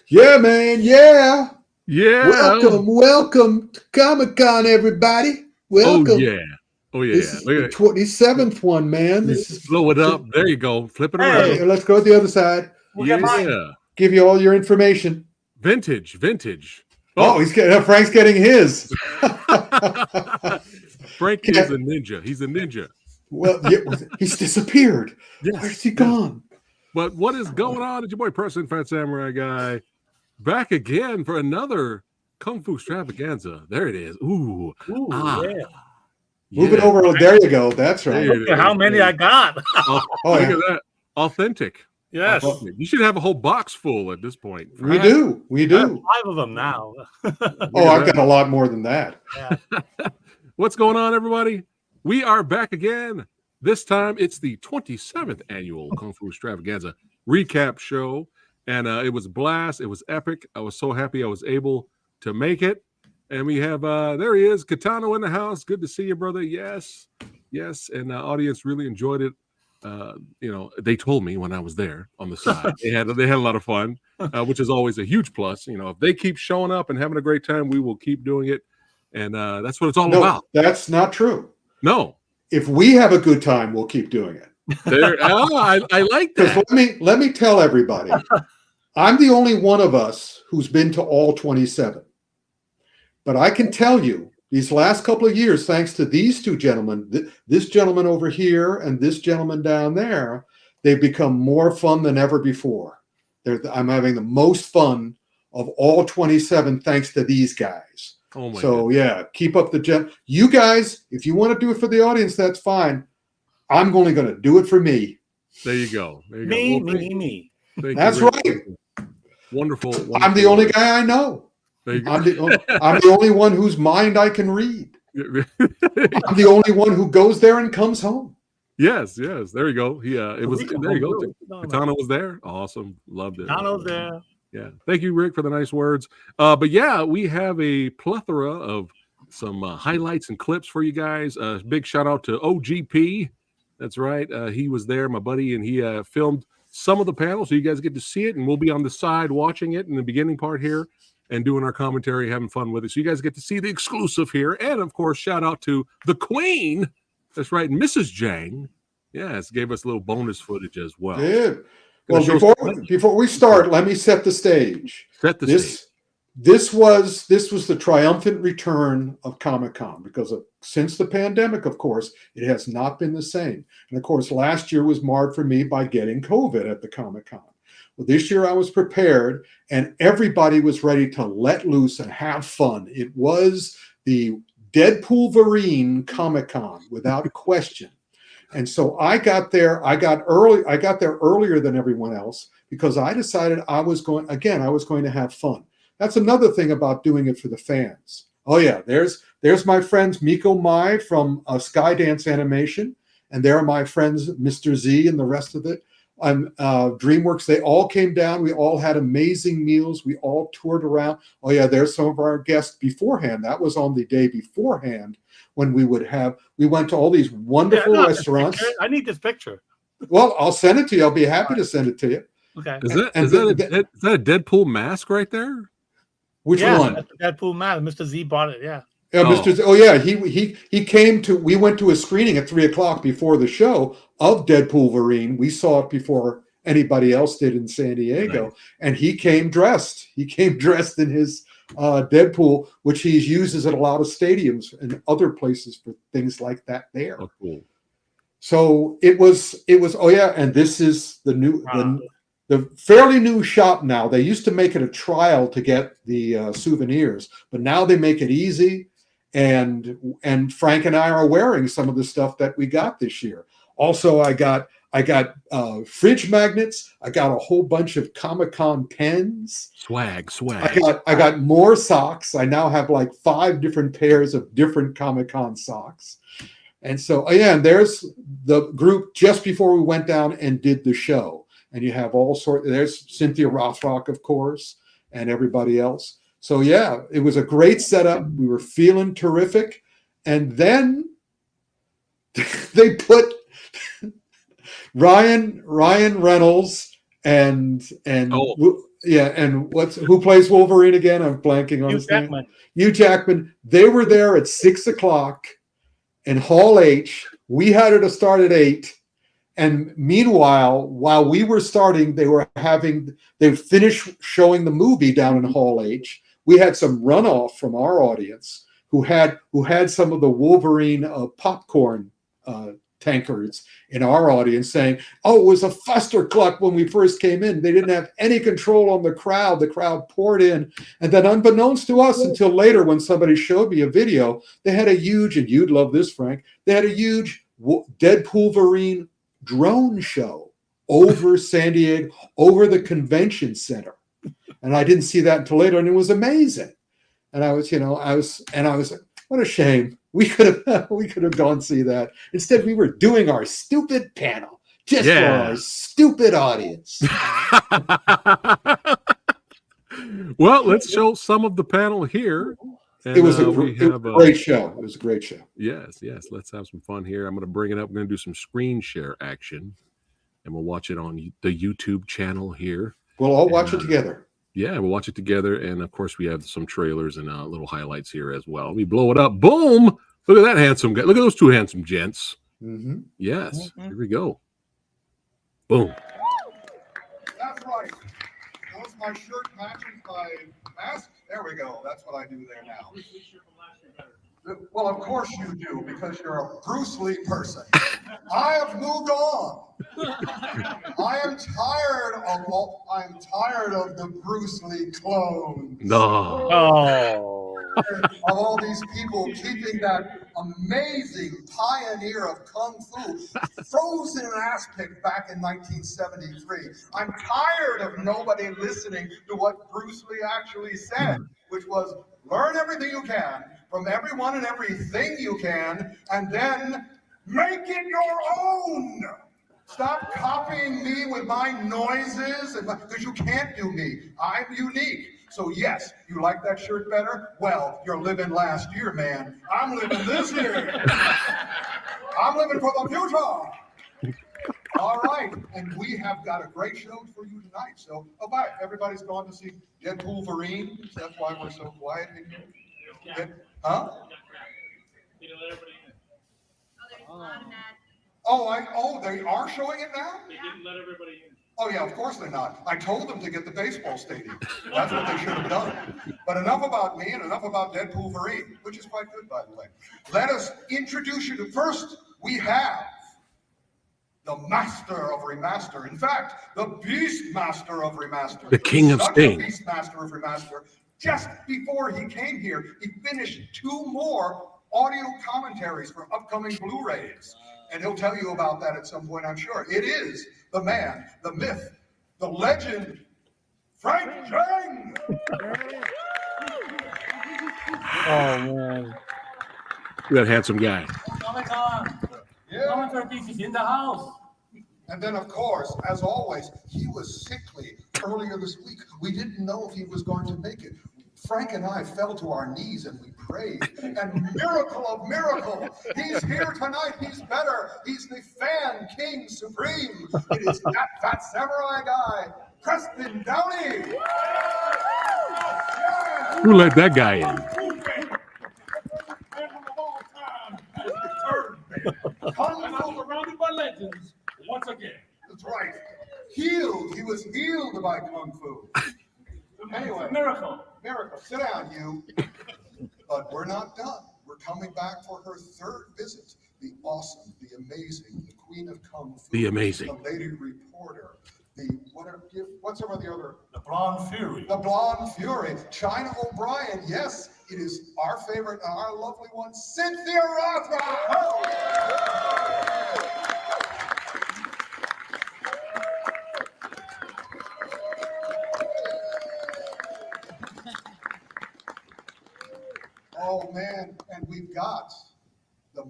Yeah, man. Yeah. Yeah. Welcome to Comic-Con, everybody. Welcome. Oh, yeah. Oh, yeah. This is the 27th one, man. This is blow it up. There you go. Flip it around. Hey, let's go to the other side. Yeah. Give you all your information. Vintage. Oh, Frank's getting his. Frank is a ninja. He's a ninja. Well, he's disappeared. Yes. Where's he gone? But what is going on? It's your boy, Phat Samurai Guy, back again for another Kung Fu Extravaganza. There it is. Ooh. Yeah. Move it over. There you go. That's right. Look at how many I got. Look at that. Authentic. Yes. Authentic. You should have a whole box full at this point. We do. I have 5 of them now. I've got a lot more than that. Yeah. What's going on, everybody? We are back again. This time, it's the 27th annual Kung Fu Extravaganza recap show, and it was a blast. It was epic. I was so happy I was able to make it. And we have, there he is, Katano in the house. Good to see you, brother. Yes. And the audience really enjoyed it. They told me when I was there on the side. They had a lot of fun, which is always a huge plus. If they keep showing up and having a great time, we will keep doing it. And that's what it's all about. That's not true. No. If we have a good time, we'll keep doing it. I like that. Let me tell everybody, I'm the only one of us who's been to all 27. But I can tell you, these last couple of years, thanks to these two gentlemen, this gentleman over here and this gentleman down there, they've become more fun than ever before. I'm having the most fun of all 27 thanks to these guys. Oh my goodness. Yeah, keep up the you guys, if you want to do it for the audience, that's fine. I'm only going to do it for me. There you go. Me. That's right. Wonderful. I'm the only guy I know. I'm the only one whose mind I can read. I'm the only one who goes there and comes home. Yes. There you go. There you go. Katana was there. Awesome. Loved it. Katana's there. Yeah. Thank you, Rick, for the nice words. But yeah, we have a plethora of some highlights and clips for you guys. Big shout out to OGP. That's right. He was there, my buddy, and he filmed some of the panels, so you guys get to see it, and we'll be on the side watching it in the beginning part here and doing our commentary, having fun with it. So you guys get to see the exclusive here. And, of course, shout out to the Queen. That's right, Mrs. Jang. Yes, gave us a little bonus footage as well. Yeah. Well, before we start, let me set the stage. This was the triumphant return of Comic-Con because since the pandemic, of course, it has not been the same. And of course, last year was marred for me by getting COVID at the Comic-Con. Well, this year I was prepared, and everybody was ready to let loose and have fun. It was the Deadpool-Verine Comic-Con without question. And so I got there. I got there earlier than everyone else because I decided I was going to have fun. That's another thing about doing it for the fans. Oh yeah, there's my friends Miko Mai from Skydance Animation, and there are my friends Mr. Z and the rest of it. DreamWorks, they all came down. We all had amazing meals. We all toured around. Oh yeah, there's some of our guests beforehand. That was on the day beforehand when we went to all these wonderful restaurants. I need this picture. Well, I'll send it to you. I'll be happy to send it to you. Okay. Is that a Deadpool mask right there? Which one? That's the Deadpool mask. Mr. Z bought it. Yeah. Yeah, Mr. Z, oh yeah, he came to. We went to a screening at 3:00 before the show of Deadpool-Verine. We saw it before anybody else did in San Diego. Nice. And he came dressed. He came dressed in his Deadpool, which he uses at a lot of stadiums and other places for things like that there. Oh, cool. So it was, oh yeah, and this is the new, the fairly new shop now. They used to make it a trial to get the souvenirs, but now they make it easy. And Frank and I are wearing some of the stuff that we got this year. Also, I got fridge magnets. I got a whole bunch of Comic-Con pens. Swag. I got more socks. I now have like 5 different pairs of different Comic-Con socks. And so, yeah, and there's the group just before we went down and did the show. And you have all sorts. There's Cynthia Rothrock, of course, and everybody else. So, yeah, it was a great setup. We were feeling terrific. And then they put Ryan Reynolds and who plays Wolverine again? I'm blanking on his name. Hugh Jackman. They were there at 6:00 in Hall H. We had it to start at 8. And meanwhile, while we were starting, they finished showing the movie down in Hall H. We had some runoff from our audience who had some of the Wolverine popcorn tankards in our audience saying, "Oh, it was a fustercluck when we first came in. They didn't have any control on the crowd. The crowd poured in." And then unbeknownst to us until later when somebody showed me a video, they had a huge, and you'd love this, Frank, they had a huge Deadpool Wolverine drone show over San Diego, over the convention center. And I didn't see that until later, and it was amazing. And I was like, what a shame. We could have gone see that. Instead, we were doing our stupid panel just for our stupid audience. Well, let's show some of the panel here. And, it was a great show. It was a great show. Yes. Let's have some fun here. I'm going to bring it up. We're going to do some screen share action, and we'll watch it on the YouTube channel here. We'll all watch it together. Yeah, we'll watch it together. And, of course, we have some trailers and little highlights here as well. We blow it up. Boom! Look at that handsome guy. Look at those 2 handsome gents. Mm-hmm. Yes. Here we go. Boom. That's right. Was my shirt matching my mask? There we go. That's what I do there now. Well, of course you do, because you're a Bruce Lee person. I have moved on. I'm tired of the Bruce Lee clones. No. Oh. Of all these people keeping that amazing pioneer of Kung Fu frozen in an ass kick back in 1973. I'm tired of nobody listening to what Bruce Lee actually said, which was learn everything you can from everyone and everything you can, and then make it your own. Stop copying me with my noises, because you can't do me. I'm unique. So yes, you like that shirt better? Well, you're living last year, man. I'm living this year. I'm living for the future. All right, and we have got a great show for you tonight. So, bye. Everybody's gone to see Deadpool Wolverine. That's why we're so quiet in here. Huh? Oh, they are showing it now? They didn't let everybody in. Oh, yeah, of course they're not. I told them to get the baseball stadium. That's what they should have done. But enough about me and enough about Deadpool Wolverine, which is quite good, by the way. Let us introduce you to, first, we have the master of remaster. In fact, the beast master of remaster. The king of Sting. The beast master of remaster. Just before he came here, he finished 2 more audio commentaries for upcoming Blu-rays. And he'll tell you about that at some point, I'm sure. It is the man, the myth, the legend, Frank Chang. Oh, man. Look at that handsome guy. Commentary pieces in the house. And then, of course, as always, he was sickly earlier this week. We didn't know if he was going to make it. Frank and I fell to our knees and we prayed. And miracle of miracle, he's here tonight. He's better. He's the fan king supreme. It is that fat samurai guy, Preston Downey. Yeah. Who let that guy in? Surrounded by legends once again. That's right. He is was healed by Kung Fu. Anyway, Miracle. Miracle, sit down, you. But we're not done. We're coming back for her third visit. The awesome, the amazing, the queen of Kung Fu. The amazing. The lady reporter. What's some of the other? The Blonde Fury. The Blonde Fury. China O'Brien. Yes, it is our favorite and our lovely one, Cynthia Rothrock. Oh man, and we've got the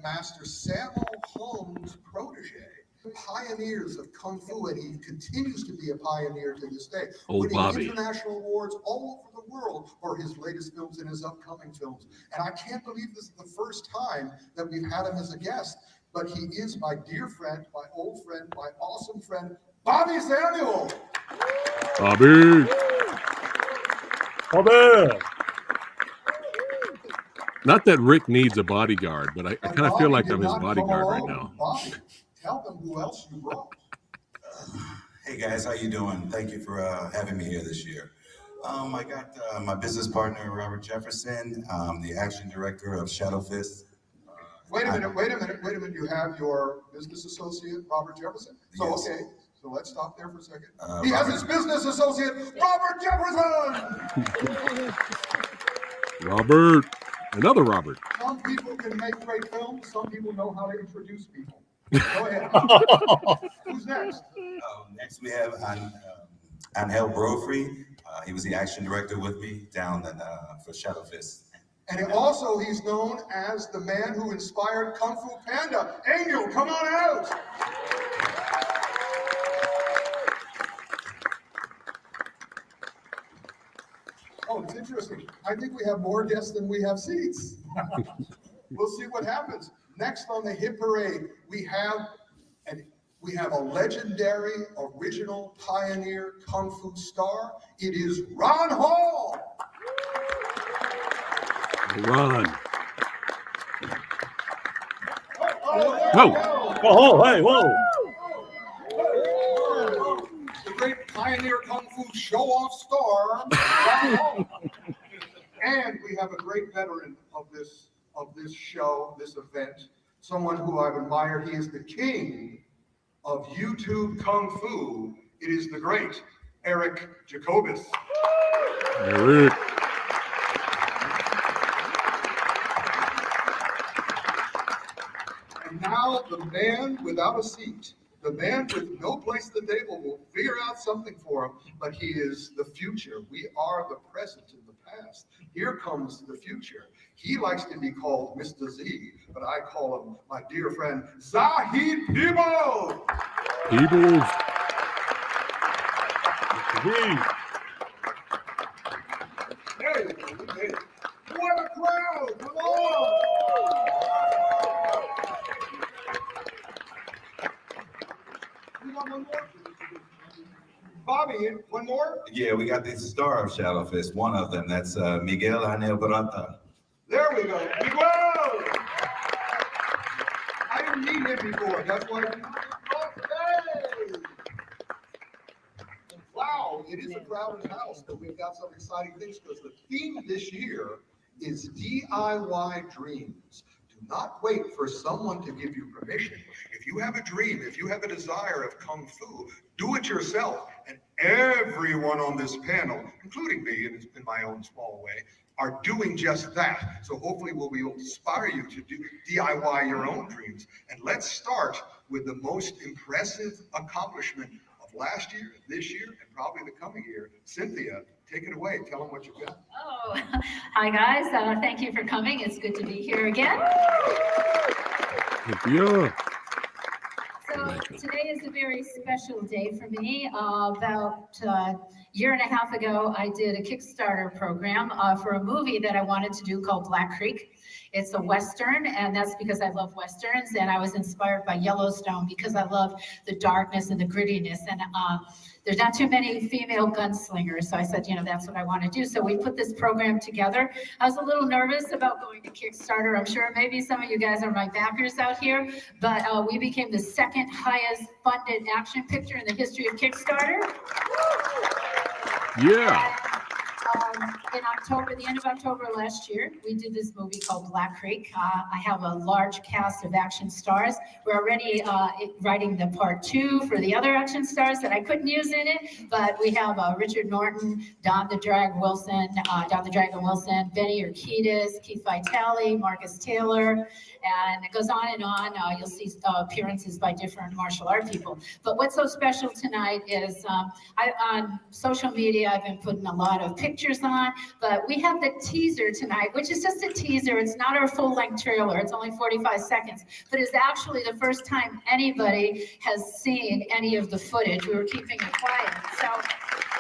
master Sammo Hung's protege, pioneers of Kung Fu, and he continues to be a pioneer to this day. Old winning Bobby. International awards all over the world for his latest films and his upcoming films. And I can't believe this is the first time that we've had him as a guest, but he is my dear friend, my old friend, my awesome friend, Bobby Samuel. Bobby. Bobby. Not that Rick needs a bodyguard, but I kind of feel Bobby like did I'm his not come bodyguard right alone. now. Bobby, tell them who else you brought. Hey guys, how you doing? Thank you for having me here this year. I got my business partner, Robert Jefferson, the action director of Shadow Fist. Wait a minute. You have your business associate, Robert Jefferson? So, Yes. okay, so let's stop there for a second. Uh, He has Robert- his business associate, Robert Jefferson! Robert. Another Robert. Some people can make great films, some people know how to introduce people. Go ahead. Who's next? Next we have Angel Brophy. He was the action director with me down for Shadow Fist. And also he's known as the man who inspired Kung Fu Panda. Angel, come on out! Oh, it's interesting. I think we have more guests than we have seats. We'll see what happens. Next on the hit parade, we have a legendary, original, pioneer Kung Fu star. It is Ron Hall. Ron. Oh, Oh, hey, whoa. the great pioneer Kung Fu show-off star, Ron Hall. And we have a great veteran of this show, this event, someone who I've admired. He is the king of YouTube Kung Fu. It is the great Eric Jacobus. Eric. And now the man without a seat, the man with no place at the table will figure out something for him, but he is the future. We are the present and the past. Here comes the future. He likes to be called Mr. Z, but I call him my dear friend, Zahid Peebles. Peebles. There you go, we made it. What a crowd, come on. We got one more. Bobby, one more? Yeah, we got the star of Shadow Fist, one of them. That's Miguel Angel Barata. There we go. Miguel! I didn't meet him before. That's why. Hey! Wow, it is a crowded house, but we've got some exciting things because the theme this year is DIY dreams. Do not wait for someone to give you permission. If you have a dream, if you have a desire of Kung Fu, do it yourself. And everyone on this panel, including me in my own small way, are doing just that. So hopefully we'll be able to inspire you to do DIY your own dreams. And let's start with the most impressive accomplishment of last year, this year, and probably the coming year. Cynthia, take it away. Tell them what you've got. Oh, hi guys. Thank you for coming. It's good to be here again. Yeah. So today is a very special day for me. About a year and a half ago, I did a Kickstarter program for a movie that I wanted to do called Black Creek. It's a Western, and that's because I love Westerns, and I was inspired by Yellowstone because I love the darkness and the grittiness. And there's not too many female gunslingers. So I said, that's what I want to do. So we put this program together. I was a little nervous about going to Kickstarter. I'm sure maybe some of you guys are my backers out here, but we became the second highest funded action picture in the history of Kickstarter. Yeah. In October, the end of October last year, we did this movie called Black Creek. I have a large cast of action stars. We're already writing the part 2 for the other action stars that I couldn't use in it, but we have Richard Norton, Don the Dragon Wilson, Benny Urquidez, Keith Vitale, Marcus Taylor, and it goes on and on. You'll see appearances by different martial art people. But what's so special tonight is on social media, I've been putting a lot of pictures on, but we have the teaser tonight, which is just a teaser. It's not our full-length trailer. It's only 45 seconds, but it's actually the first time anybody has seen any of the footage. We were keeping it quiet. So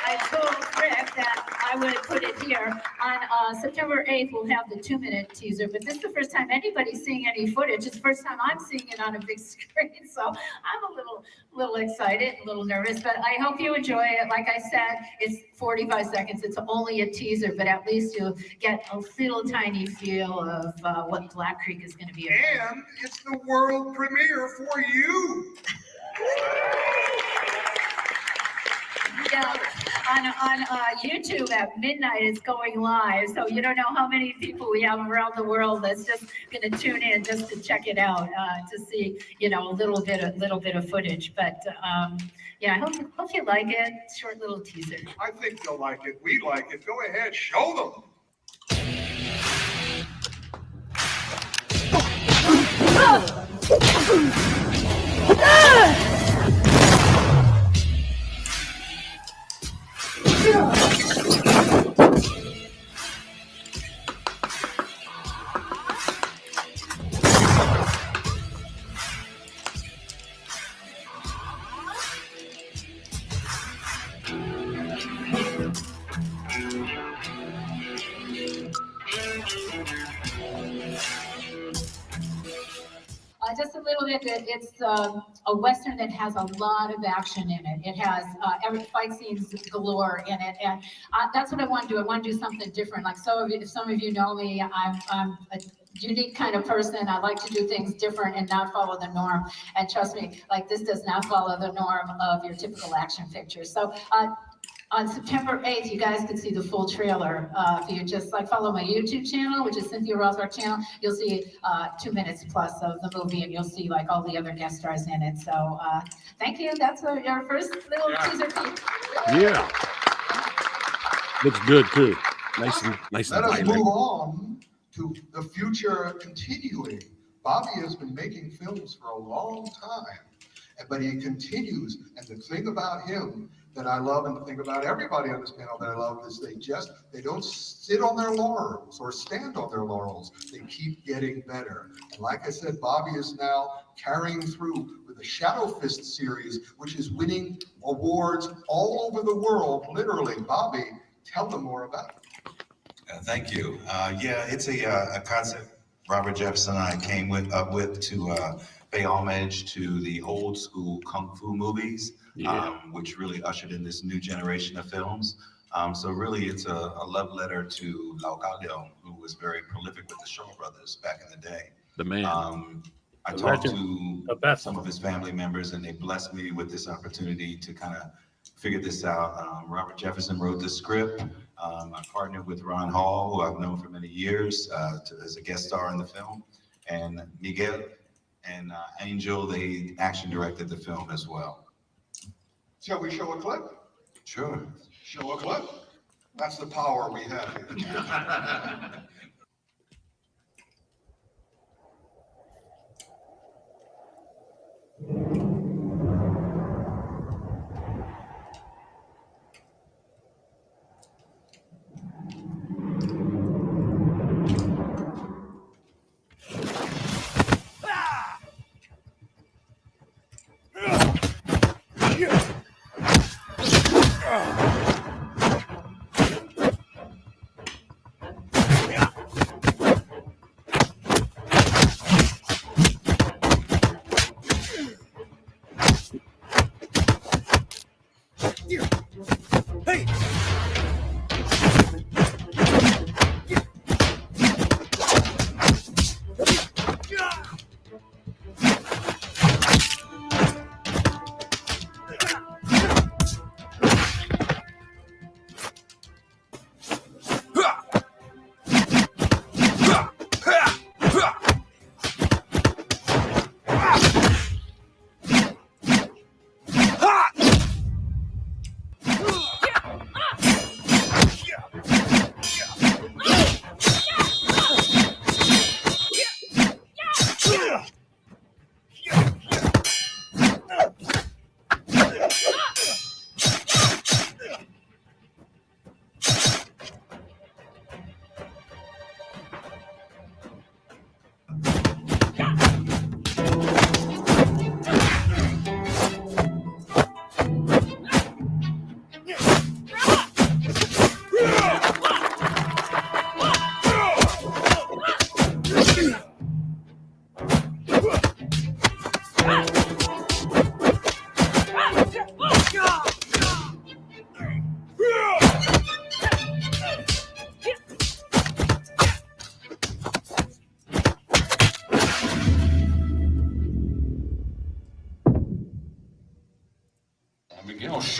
I told Rick that I would put it here. On September 8th, we'll have the 2-minute teaser, but this is the first time anybody's seeing any footage. It's the first time I'm seeing it on a big screen, so I'm a little excited, a little nervous, but I hope you enjoy it. Like I said, it's 45 seconds. It's only a teaser, but at least you'll get a little tiny feel of what Black Creek is going to be about. And it's the world premiere for you. Yeah, on YouTube at midnight it's going live, so you don't know how many people we have around the world that's just going to tune in just to check it out, to see a little bit of footage. But yeah, I hope you like it. Short little teaser. I think they'll like it. We like it. Go ahead, show them. Just a little bit. It's a Western that has a lot of action in it. It has every fight scenes galore in it, and that's what I want to do. I want to do something different. Like if some of you know me, I'm a unique kind of person. I like to do things different and not follow the norm. And trust me, like this does not follow the norm of your typical action picture. So on September 8th, you guys can see the full trailer. If you just follow my YouTube channel, which is Cynthia Rothrock channel, you'll see 2 minutes plus of the movie, and you'll see all the other guest stars in it. So thank you. That's our first little teaser piece. Yeah. Looks good too. Nice and Let us move on to the future continuing. Bobby has been making films for a long time, but he continues. And the thing about him that I love, and the thing about everybody on this panel that I love, is they don't sit on their laurels or stand on their laurels. They keep getting better. And like I said, Bobby is now carrying through with the Shadow Fist series, which is winning awards all over the world, literally. Bobby, tell them more about it. Thank you. Yeah, it's a concept Robert Jefferson and I came up with to pay homage to the old school Kung Fu movies, which really ushered in this new generation of films. So really it's a love letter to Lau Kar-leung, who was very prolific with the Shaw Brothers back in the day. The man. I talked to some of his family members, and they blessed me with this opportunity to kind of figure this out. Robert Jefferson wrote the script. I partnered with Ron Hall, who I've known for many years, as a guest star in the film, and Miguel and Angel, they action directed the film as well. Shall we show a clip? Sure. Show a clip? That's the power we have here.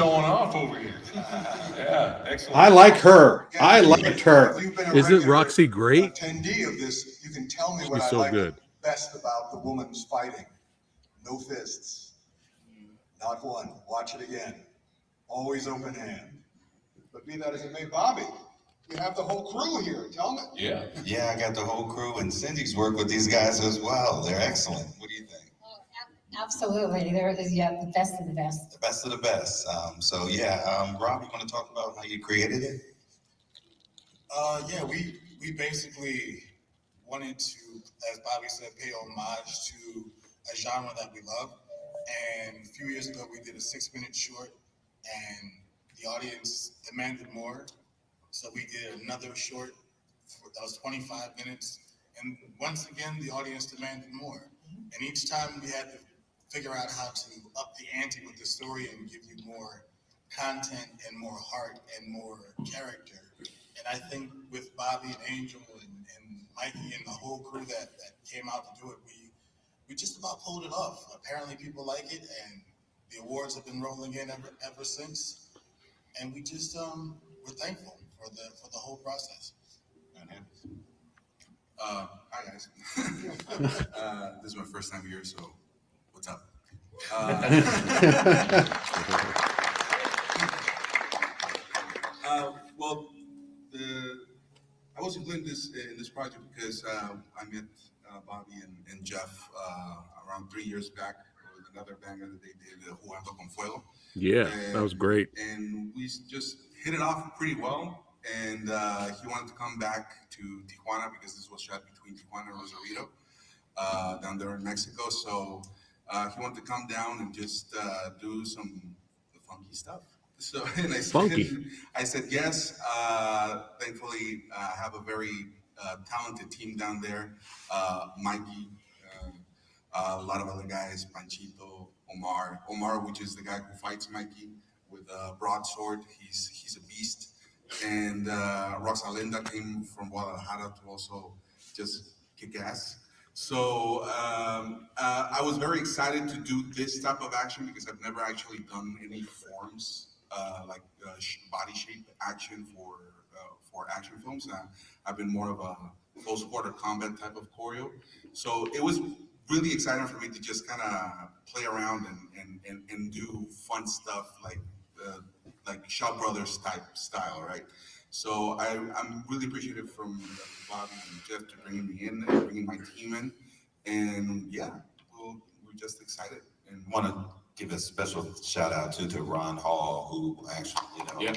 showing off over here. Yeah, excellent. I like her. I liked her. If you've been a Isn't regular Roxy great? attendee of this, you can tell me She's what I so like good. best about the woman's fighting. No fists. Not one. Watch it again. Always open hand. But be that as it may, Bobby, you have the whole crew here. Tell me. Yeah. Yeah, I got the whole crew, and Cindy's worked with these guys as well. They're excellent. What do you think? Absolutely, they're the best of the best. The best of the best. Rob, you want to talk about how you created it? Yeah, we basically wanted to, as Bobby said, pay homage to a genre that we love. And a few years ago, we did a 6-minute short, and the audience demanded more. So we did another short that was 25 minutes. And once again, the audience demanded more. And each time we had to figure out how to up the ante with the story and give you more content and more heart and more character. And I think with Bobby and Angel and Mikey and the whole crew that came out to do it, we just about pulled it off. Apparently people like it, and the awards have been rolling in ever since. And we just we're thankful for the whole process. Hi guys. This is my first time here, so what's up? I was included in this project because I met Bobby and Jeff around 3 years back with another banger that they did, Jugando con Fuego. Yeah, that was great. And we just hit it off pretty well. And he wanted to come back to Tijuana because this was shot between Tijuana and Rosarito down there in Mexico. So he wanted to come down and just do some funky stuff. So and I said yes. Thankfully, I have a very talented team down there. Mikey, a lot of other guys, Panchito, Omar, which is the guy who fights Mikey with a broadsword. He's a beast. And Rosalinda came from Guadalajara to also just kick ass. So I was very excited to do this type of action because I've never actually done any forms like body shape action for action films. I've been more of a close quarter combat type of choreo. So it was really exciting for me to just kind of play around and do fun stuff like Shaw Brothers type style, right? So I'm really appreciative from Bobby and Jeff to bringing me in and bringing my team in. And yeah, we're just excited. And Want to give a special shout out to Ron Hall, who actually,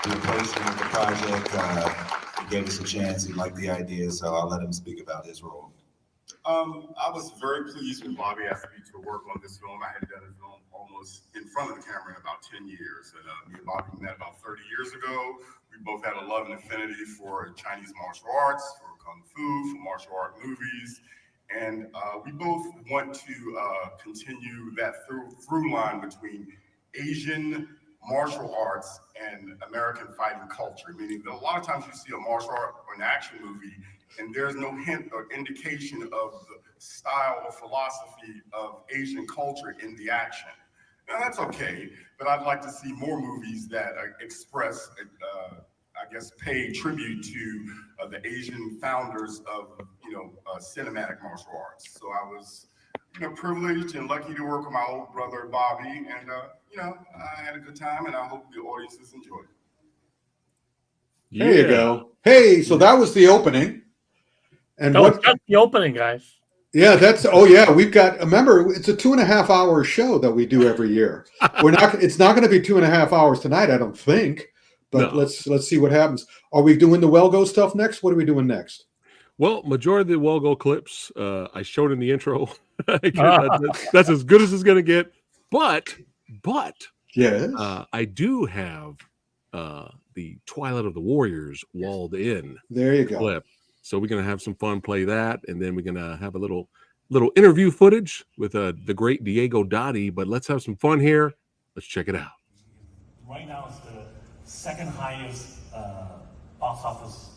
the person of the project, he gave us a chance. He liked the idea, so I'll let him speak about his role. I was very pleased when Bobby asked me to work on this film. I had done a film almost in front of the camera in about 10 years. And me and Bobby met about 30 years ago. We both had a love and affinity for Chinese martial arts, for Kung Fu, for martial art movies. And we both want to continue that through line between Asian martial arts and American fighting culture, meaning that a lot of times you see a martial art or an action movie and there's no hint or indication of the style or philosophy of Asian culture in the action. Now that's okay, but I'd like to see more movies that express, pay tribute to the Asian founders of, cinematic martial arts. So I was, privileged and lucky to work with my old brother, Bobby, and, I had a good time, and I hope the audiences enjoyed it. There you go. Hey, so that was the opening. And that's the opening, guys. Yeah, we've got, remember, it's a 2.5 hour show that we do every year. It's not going to be 2.5 hours tonight, I don't think, but let's see what happens. Are we doing the Well-Go stuff next? What are we doing next? Well, majority of the Well-Go clips I showed in the intro. That's as good as it's going to get. But yes, I do have the Twilight of the Warriors walled in. There you go. Clip. So we're going to have some fun, play that, and then we're going to have a little interview footage with the great Diego Dottie. But let's have some fun here. Let's check it out. Right now, it's the second highest box office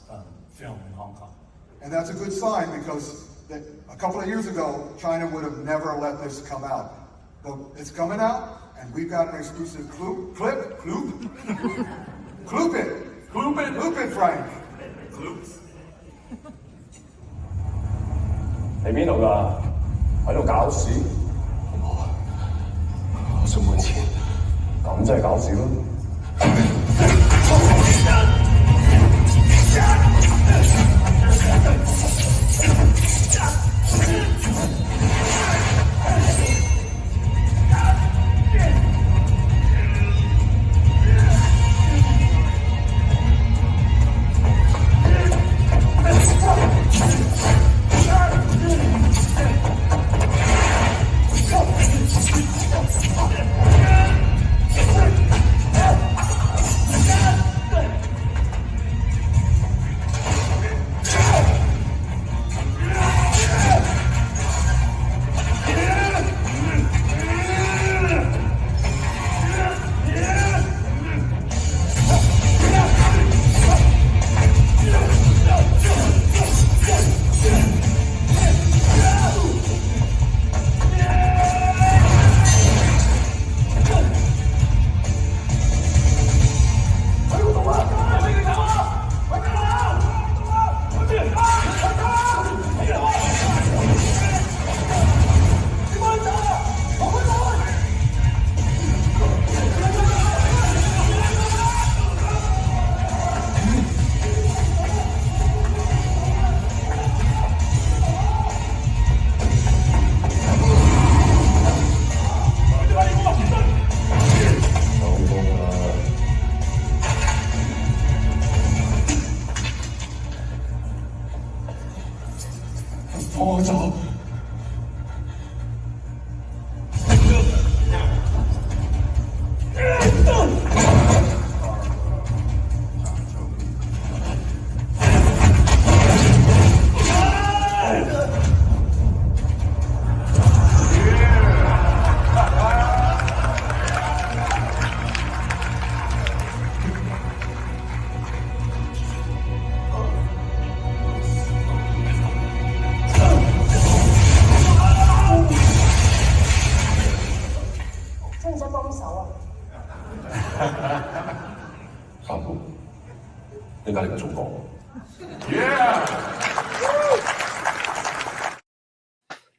film in Hong Kong. And that's a good sign because a couple of years ago, China would have never let this come out. But it's coming out, And we've got an exclusive Kloop it, Frank. Kloops. 你邊度㗎？喺度搞事？我想揾錢。咁真係搞事咯！放走。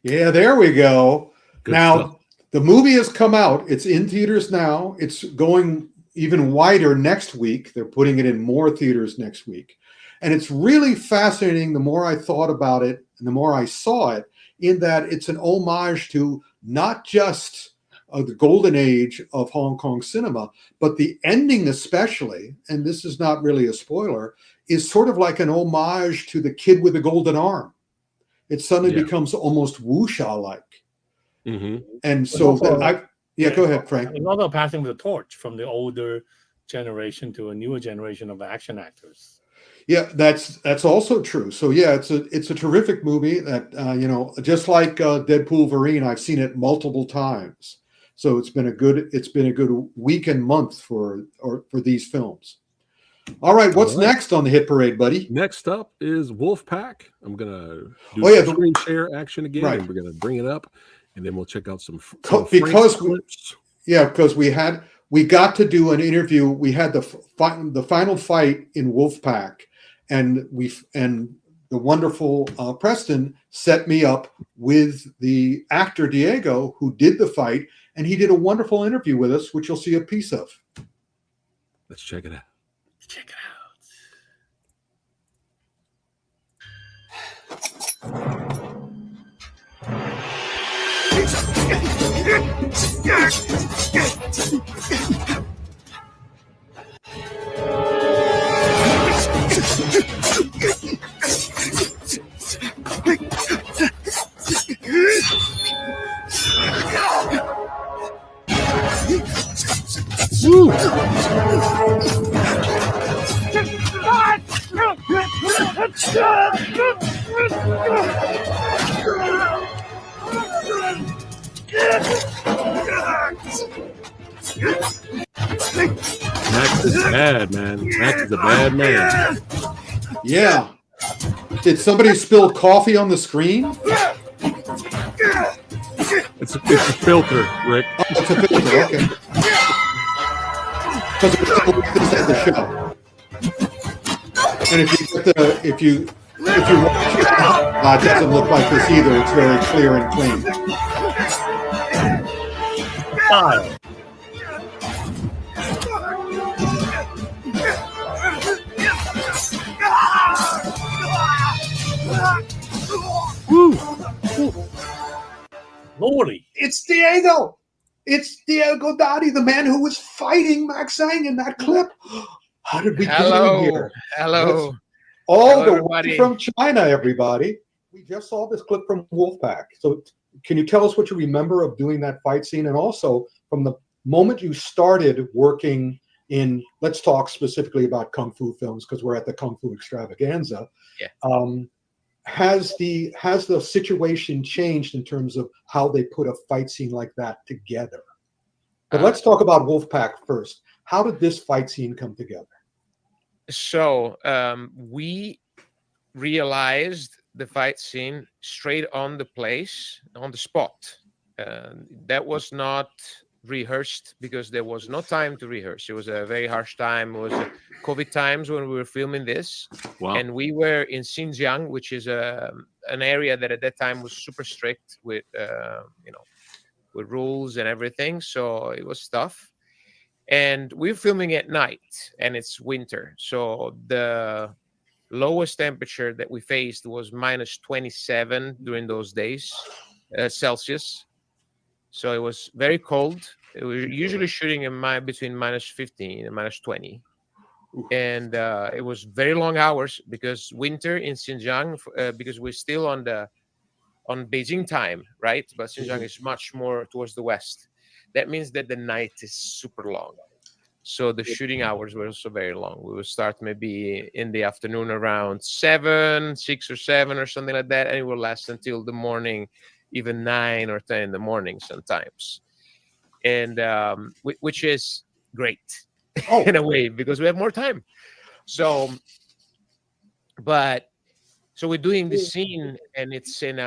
Yeah, there we go. Good now, stuff. The movie has come out. It's in theaters now. It's going even wider next week. They're putting it in more theaters next week. And it's really fascinating the more I thought about it and the more I saw it, in that it's an homage to not just the golden age of Hong Kong cinema, but the ending especially, and this is not really a spoiler, is sort of like an homage to The Kid with the Golden Arm. It suddenly becomes almost wuxia-like. Mm-hmm. And so go ahead, Frank. It's also passing the torch from the older generation to a newer generation of action actors. Yeah, that's also true. So yeah, it's a terrific movie that just like Deadpool Wolverine, I've seen it multiple times. So it's been a good week and month for these films. All right, what's next on the hit parade, buddy? Next up is Wolfpack. I'm gonna do screen share action again. Right. And we're gonna bring it up, and then we'll check out some because clips. we got to do an interview. We had the final fight in Wolfpack, and the wonderful Preston set me up with the actor Diego who did the fight, and he did a wonderful interview with us, which you'll see a piece of. Let's check it out. Check it out. Woo! Max is bad, man. Max is a bad man. Yeah. Did somebody spill coffee on the screen? It's a filter, Rick. Oh, it's a filter. Okay. Because it was at the show. And if you watch it, it doesn't look like this either. It's very clear and clean. Lordy. It's Diego. It's Diego Dadi, the man who was fighting Max Zhang in that clip. How did we get him here? Hello. That's all the everybody. way from China, everybody. We just saw this clip from Wolfpack. So can you tell us what you remember of doing that fight scene? And also from the moment you started working in, let's talk specifically about Kung Fu films because we're at the Kung Fu Extravaganza. Yeah. Has the situation changed in terms of how they put a fight scene like that together? But let's talk about Wolfpack first. How did this fight scene come together? So we realized the fight scene straight on the place, on the spot. That was not rehearsed because there was no time to rehearse. It was a very harsh time. It was COVID times when we were filming this. Wow. And we were in Xinjiang, which is an area that at that time was super strict with, with rules and everything. So it was tough. And we're filming at night and it's winter. So the lowest temperature that we faced was minus 27 during those days, Celsius. So it was very cold. We were usually shooting in between minus 15 and minus 20. And it was very long hours because winter in Xinjiang, because we're still on Beijing time, right? But Xinjiang is much more towards the west. That means that the night is super long. So the shooting hours were also very long. We would start maybe in the afternoon around 6 or 7 or something like that. And it will last until the morning, even 9 or 10 in the morning sometimes. And which is great in a way because we have more time. So we're doing this scene and it's in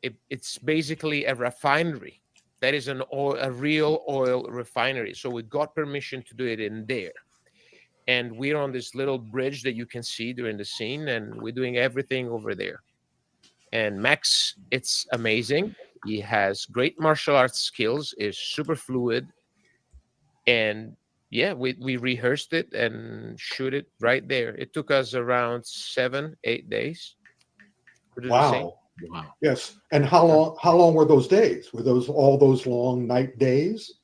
it's basically a refinery. That is a real oil refinery. So we got permission to do it in there. And we're on this little bridge that you can see during the scene, and we're doing everything over there. And Max, it's amazing. He has great martial arts skills, is super fluid. And yeah, we rehearsed it and shoot it right there. It took us around 7-8 days to do the scene. Wow. Yes. And how long were those days? Were those all those long night days?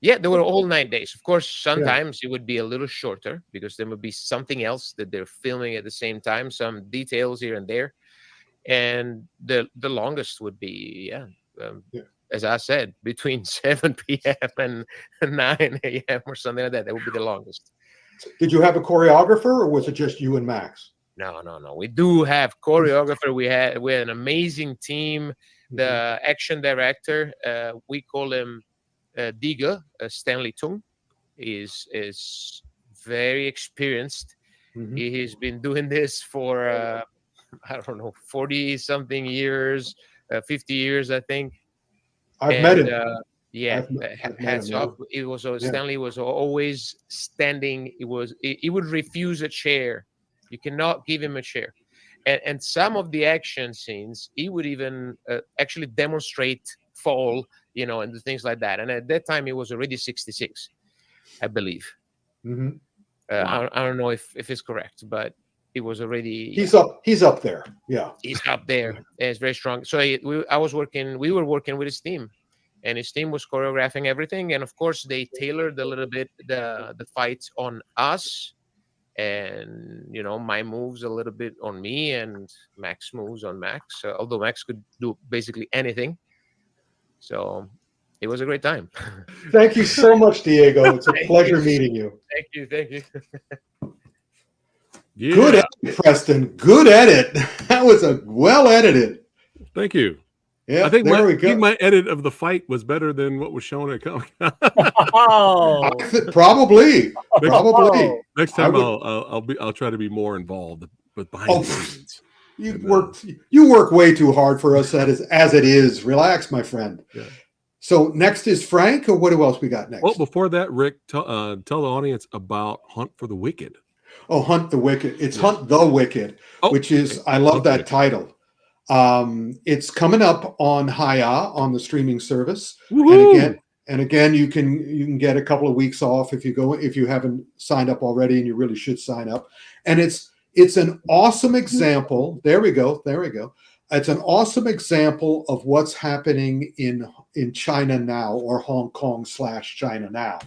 Yeah, they were all 9 days. Of course, sometimes it would be a little shorter because there would be something else that they're filming at the same time, some details here and there. And the longest would be, as I said, between 7 p.m. and 9 a.m. or something like that. That would be the longest. Did you have a choreographer or was it just you and Max? No. We do have choreographer. We had an amazing team. The action director, we call him Diga, Stanley Tung, is very experienced. He has been doing this for I don't know, 40-something years, 50 years, I think. I've met him. Hats off. It was Stanley was always standing. He would refuse a chair. You cannot give him a chair. And some of the action scenes, he would even actually demonstrate fall, and the things like that. And at that time, he was already 66, I believe. Wow. I don't know if it's correct, but he was already. He's up there. Yeah. He's up there. And it's very strong. So we were working with his team. And his team was choreographing everything. And of course, they tailored a little bit the fights on us. And my moves a little bit on me and Max moves on Max, although Max could do basically anything. So it was a great time. Thank you so much, Diego. It's a pleasure meeting you. Thank you. Yeah. Good edit, Preston. Good edit. That was well edited. Thank you. Yeah, I think we go. my edit of the fight was better than what was shown at Comic Con. Probably. Next time I'll try to be more involved, but behind the scenes. You work way too hard for us as it is. Relax, my friend. Yeah. So next is Frank, or what else we got next? Well, before that, Rick, tell the audience about Hunt for the Wicked. Oh, Hunt the Wicked. It's Hunt the Wicked, which is, I love that title. It's coming up on Haya on the streaming service. And again, you can get a couple of weeks off if you haven't signed up already, and you really should sign up. And it's an awesome example. There we go. It's an awesome example of what's happening in China now, or Hong Kong / China now.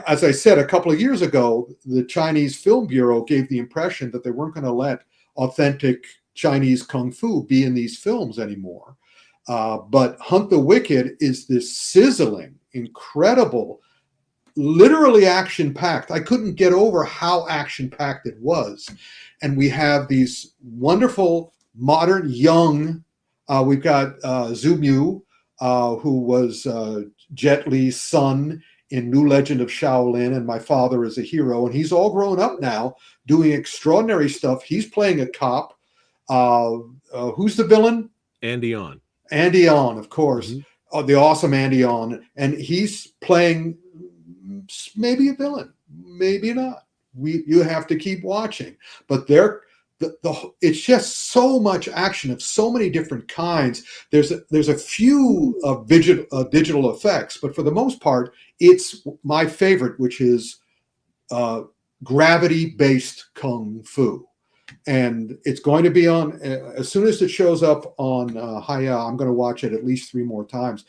As I said, a couple of years ago, the Chinese Film Bureau gave the impression that they weren't going to let authentic Chinese Kung Fu be in these films anymore. But Hunt the Wicked is this sizzling, incredible, literally action-packed. I couldn't get over how action-packed it was. And we have these wonderful, modern, young, we've got Zhu Mu, who was Jet Li's son in New Legend of Shaolin, and My Father is a Hero. And he's all grown up now, doing extraordinary stuff. He's playing a cop. Who's the villain? Andy On. Andy On, of course. The awesome Andy On. And he's playing maybe a villain, maybe not. You have to keep watching. But it's just so much action of so many different kinds. There's a few digital effects, but for the most part, it's my favorite, which is gravity-based Kung Fu. And it's going to be on, as soon as it shows up on Haya, I'm going to watch it at least 3 more times.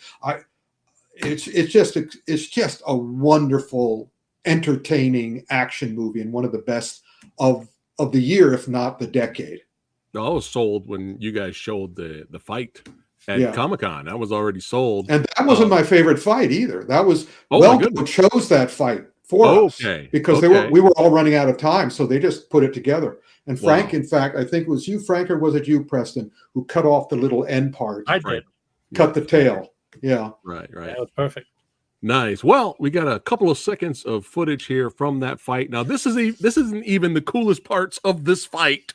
It's just a wonderful, entertaining action movie, and one of the best of the year, if not the decade. I was sold when you guys showed the fight at Comic-Con. I was already sold. And that wasn't my favorite fight either. That was chose that fight for us because we were all running out of time, so they just put it together. And Frank, in fact, I think it was you, Frank, or was it you, Preston, who cut off the little end part? I did. Cut the tail. Yeah. Right. That was perfect. Nice. Well, we got a couple of seconds of footage here from that fight. Now, this isn't even the coolest parts of this fight,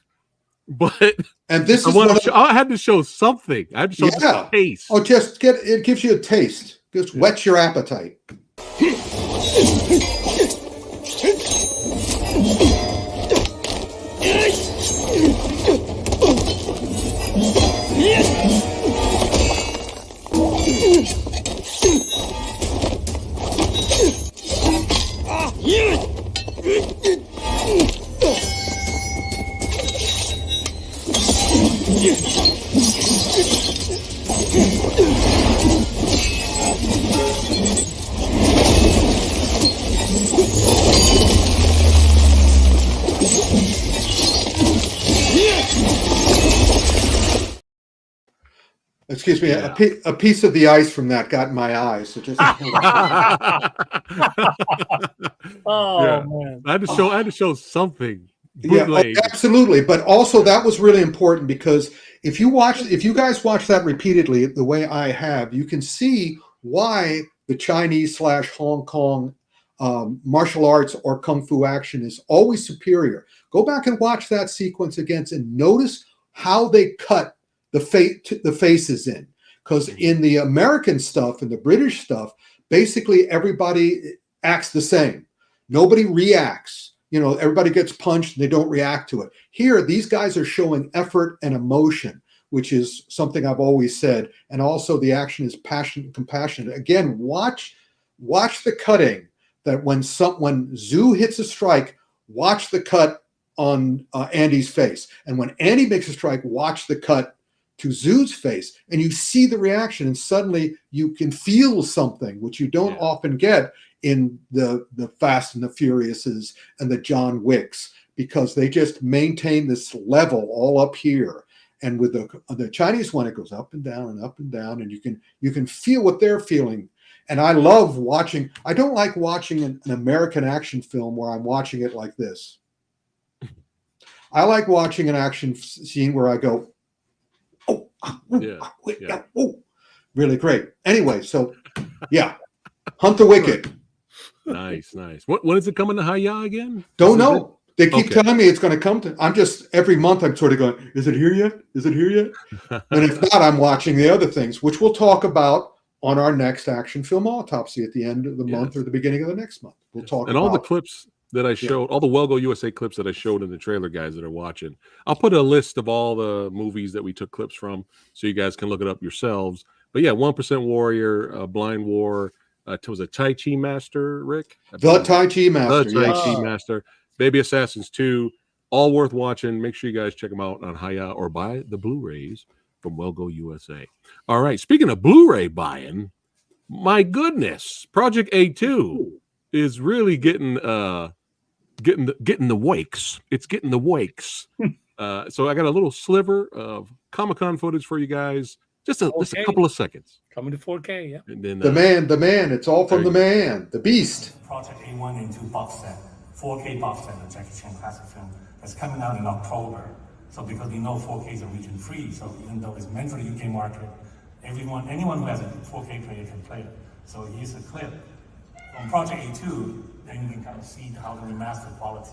but I had to show something. I had to show a taste. Oh, it gives you a taste. Just whets your appetite. Excuse me, a piece of the ice from that got in my eyes. So just man, I had to show something. Absolutely. But also that was really important, because if you guys watch that repeatedly the way I have, you can see why the Chinese / Hong Kong martial arts or Kung Fu action is always superior. Go back and watch that sequence again and notice how they cut the faces in, because in the American stuff and the British stuff, basically everybody acts the same. Nobody reacts. Everybody gets punched and they don't react to it. Here, these guys are showing effort and emotion, which is something I've always said. And also the action is passionate and compassionate. Again, watch the cutting, that when Zhu hits a strike, watch the cut on Andy's face. And when Andy makes a strike, watch the cut to Zhu's face, and you see the reaction, and suddenly you can feel something which you don't often get in the Fast and the Furiouses and the John Wicks, because they just maintain this level all up here. And with the Chinese one, it goes up and down and up and down, and you can feel what they're feeling. And I love watching. I don't like watching an American action film where I'm watching it like this. I like watching an action scene where I go, really great. Anyway, so Hunt the Wicked. Nice. When is it coming to Haya again? Don't know. They keep telling me it's going to come to. I'm just every month. I'm sort of going. Is it here yet? Is it here yet? And if not, I'm watching the other things, which we'll talk about on our next action film autopsy at the end of the month or the beginning of the next month. We'll talk. And all the clips that I showed, all the Well-Go USA clips that I showed in the trailer, guys that are watching, I'll put a list of all the movies that we took clips from, so you guys can look it up yourselves. But yeah, 1% Warrior, Blind War. Was a Tai Chi Master, Rick? The Tai Chi Master. The Tai Chi Master. Baby Assassins 2, all worth watching. Make sure you guys check them out on Hiya or buy the Blu-rays from Well-Go USA. All right, speaking of Blu-ray buying, my goodness, Project A2 is really getting the wakes. It's getting the wakes. So I got a little sliver of Comic-Con footage for you guys. Just a couple of seconds. Coming to 4K, yeah. And then, the man. It's all from the man, the beast. Project A1 and 2 box set, 4K box set, the Jackie Chan classic film that's coming out in October. So because we know 4K is a region free, so even though it's meant for the UK market, anyone who has a 4K player can play it. So here's a clip from Project A2, then you can kind of see how the remastered quality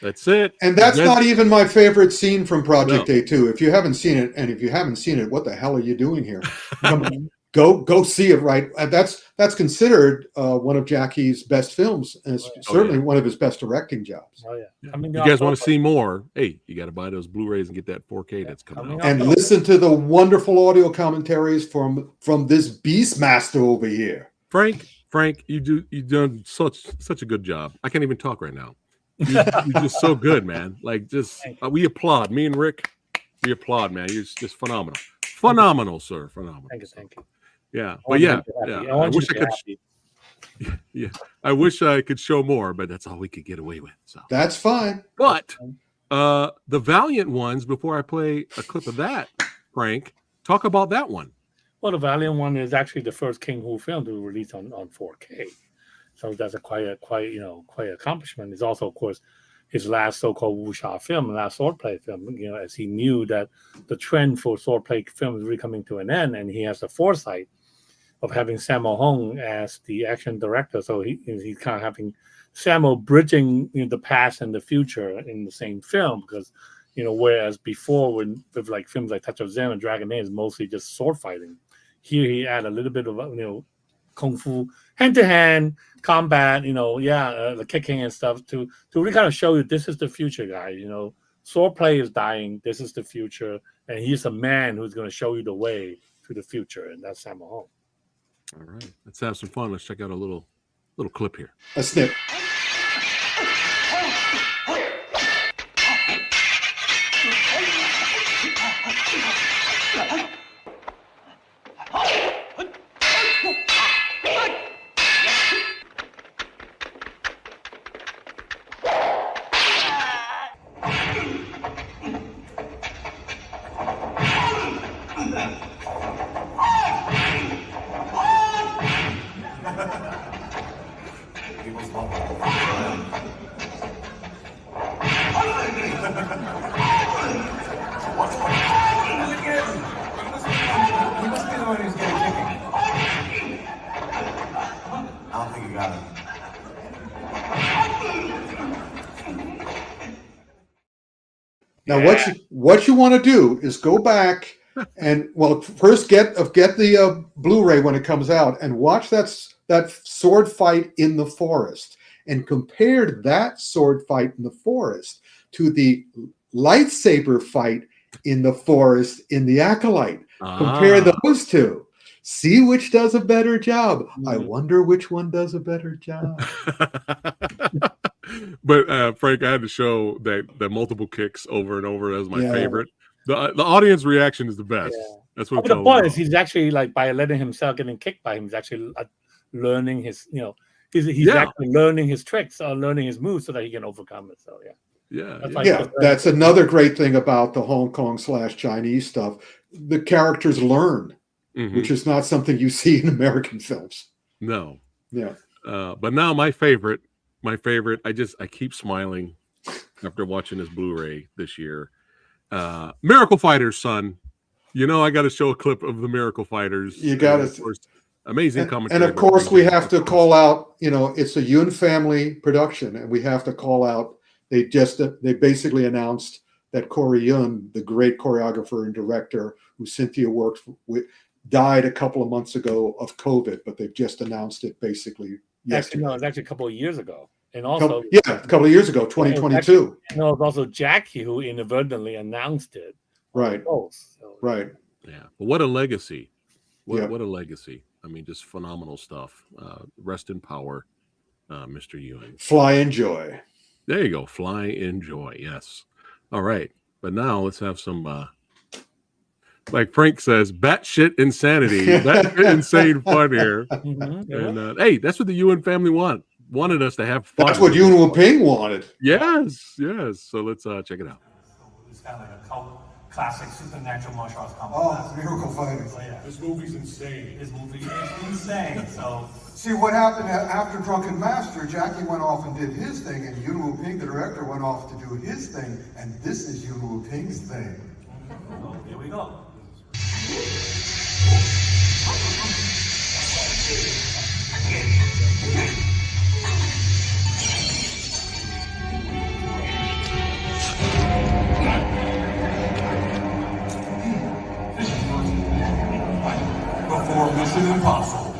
That's it. And that's not even my favorite scene from Project A2. If you haven't seen it, what the hell are you doing here? Go see it. Right, that's considered one of Jackie's best films, and it's certainly one of his best directing jobs. Oh yeah. I mean, you guys want to see more? Hey, you got to buy those Blu-rays and get that 4K that's coming out. And listen to the wonderful audio commentaries from this beast master over here, Frank. You've done such a good job. I can't even talk right now. You're just so good, man. Like, just we applaud. Me and Rick, we applaud, man. You're just phenomenal. Phenomenal, sir. Phenomenal. Thank you. Yeah, but yeah. I wish I could. Yeah, I wish I could show more, but that's all we could get away with. So that's fine. But the Valiant ones. Before I play a clip of that, Frank, talk about that one. Well, the Valiant one is actually the first King Hu film to release on 4K. So that's a quite accomplishment. It's also, of course, his last so-called wuxia film, last swordplay film. You know, as he knew that the trend for swordplay film is really coming to an end, and he has the foresight of having Sammo Hung as the action director. So he's kind of having Sammo bridging the past and the future in the same film, because whereas before with like films like Touch of Zen and Dragon Age is mostly just sword fighting, here he add a little bit of kung fu, hand-to-hand combat, the kicking and stuff to really kind of show you this is the future, guys. Swordplay is dying. This is the future, and he's a man who's going to show you the way to the future, and that's Sammo Hung. All right, let's have some fun. Let's check out a little clip here. A snip. Now, what you want to do is go back and first get the Blu-ray when it comes out and watch that sword fight in the forest and compare that sword fight in the forest to the lightsaber fight in the forest in The Acolyte. Compare those two. See which does a better job. I wonder which one does a better job. But Frank, I had to show that multiple kicks over and over as my favorite. The audience reaction is the best. Yeah. That's what the point is. He's actually, like, by letting himself getting kicked by him, he's actually learning his he's actually learning his tricks or learning his moves so that he can overcome it. So that's another great thing about the Hong Kong / Chinese stuff. The characters learn, which is not something you see in American films. No. Yeah. But now my favorite my favorite. I keep smiling after watching this Blu-ray this year. Miracle Fighters, son. You know, I got to show a clip of the Miracle Fighters. You got to. Amazing commentary. And of course, we have to call out, you know, it's a Yun family production, and we have to call out, they basically announced that Corey Yun, the great choreographer and director who Cynthia worked with, died a couple of months ago of COVID, but they've just announced it basically yesterday. Actually, no, it's actually a couple of years ago. And also, a couple of years ago, 2022. It was also Jackie who inadvertently announced it. Right. Right. Yeah. But what a legacy. What a legacy. I mean, just phenomenal stuff. Rest in power, Mr. Yun. Fly in joy. There you go. Fly in joy. Yes. All right. But now let's have some, like Frank says, batshit insanity, batshit insane fun here. And hey, that's what the Yun family wanted us to have fun. That's what Yun Wu-ping wanted. Yes. So let's check it out. It's kind of like a cult classic supernatural martial arts comedy. Oh, Miracle Fighters. So, yeah. This movie's insane. This movie is insane. So see what happened after Drunken Master. Jackie went off and did his thing, and Yun Wu-ping, the director, went off to do his thing, and this is Yun Wu-ping's thing. oh, here we go. Before Mission Impossible.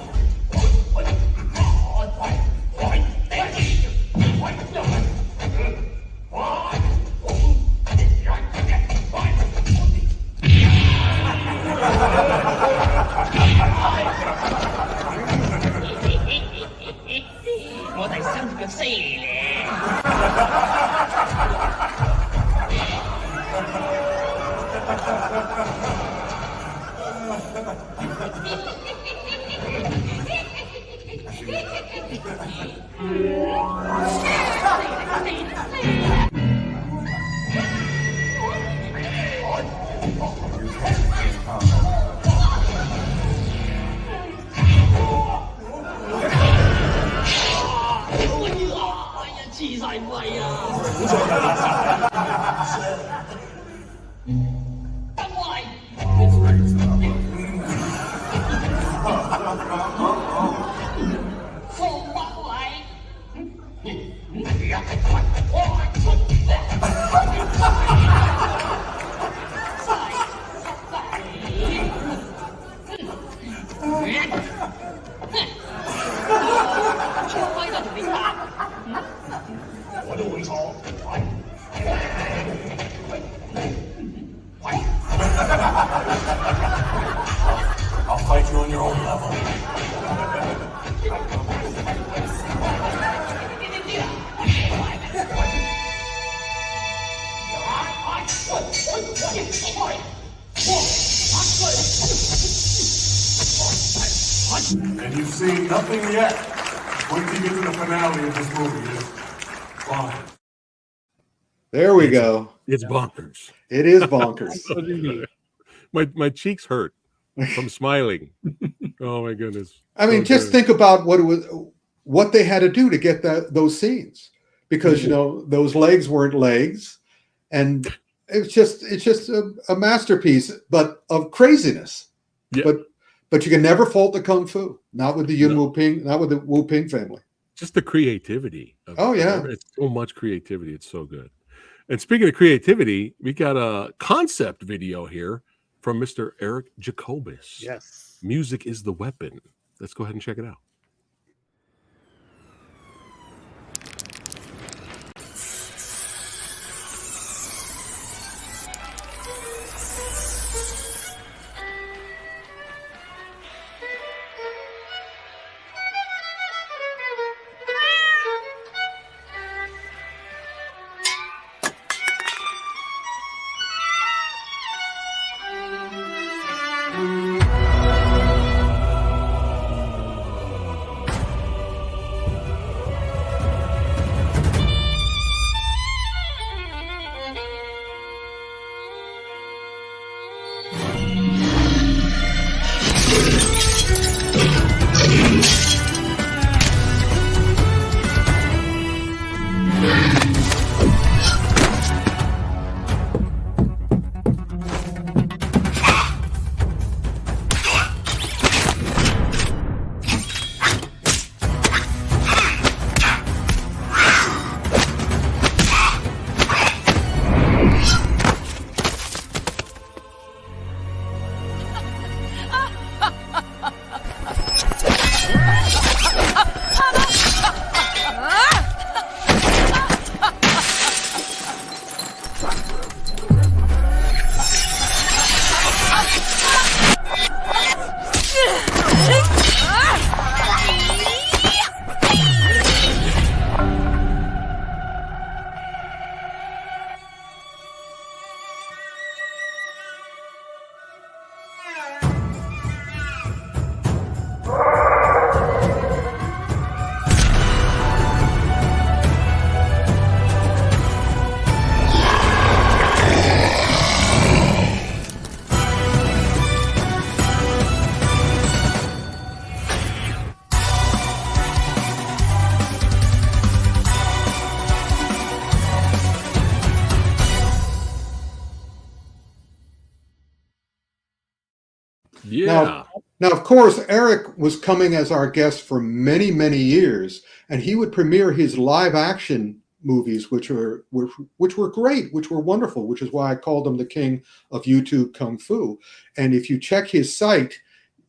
I'll fight you on your own level. And you've seen nothing yet. Wait till you get to the finale of this movie. It's fine. There we go. It's bonkers. It is bonkers. my cheeks hurt from smiling. Oh my goodness. I mean, just think about what they had to do to get those scenes, because you know those legs weren't legs, and it's just a masterpiece, but of craziness. Yeah. But you can never fault the kung fu. Not with the Yun Wu-ping, not with the Wu-ping family. Just the creativity. It's so much creativity. It's so good. And speaking of creativity, we got a concept video here from Mr. Eric Jacobus. Yes. Music is the weapon. Let's go ahead and check it out. Yeah. Now, of course, Eric was coming as our guest for many, many years, and he would premiere his live action movies, which were great, which were wonderful, which is why I called him the king of YouTube Kung Fu. And if you check his site,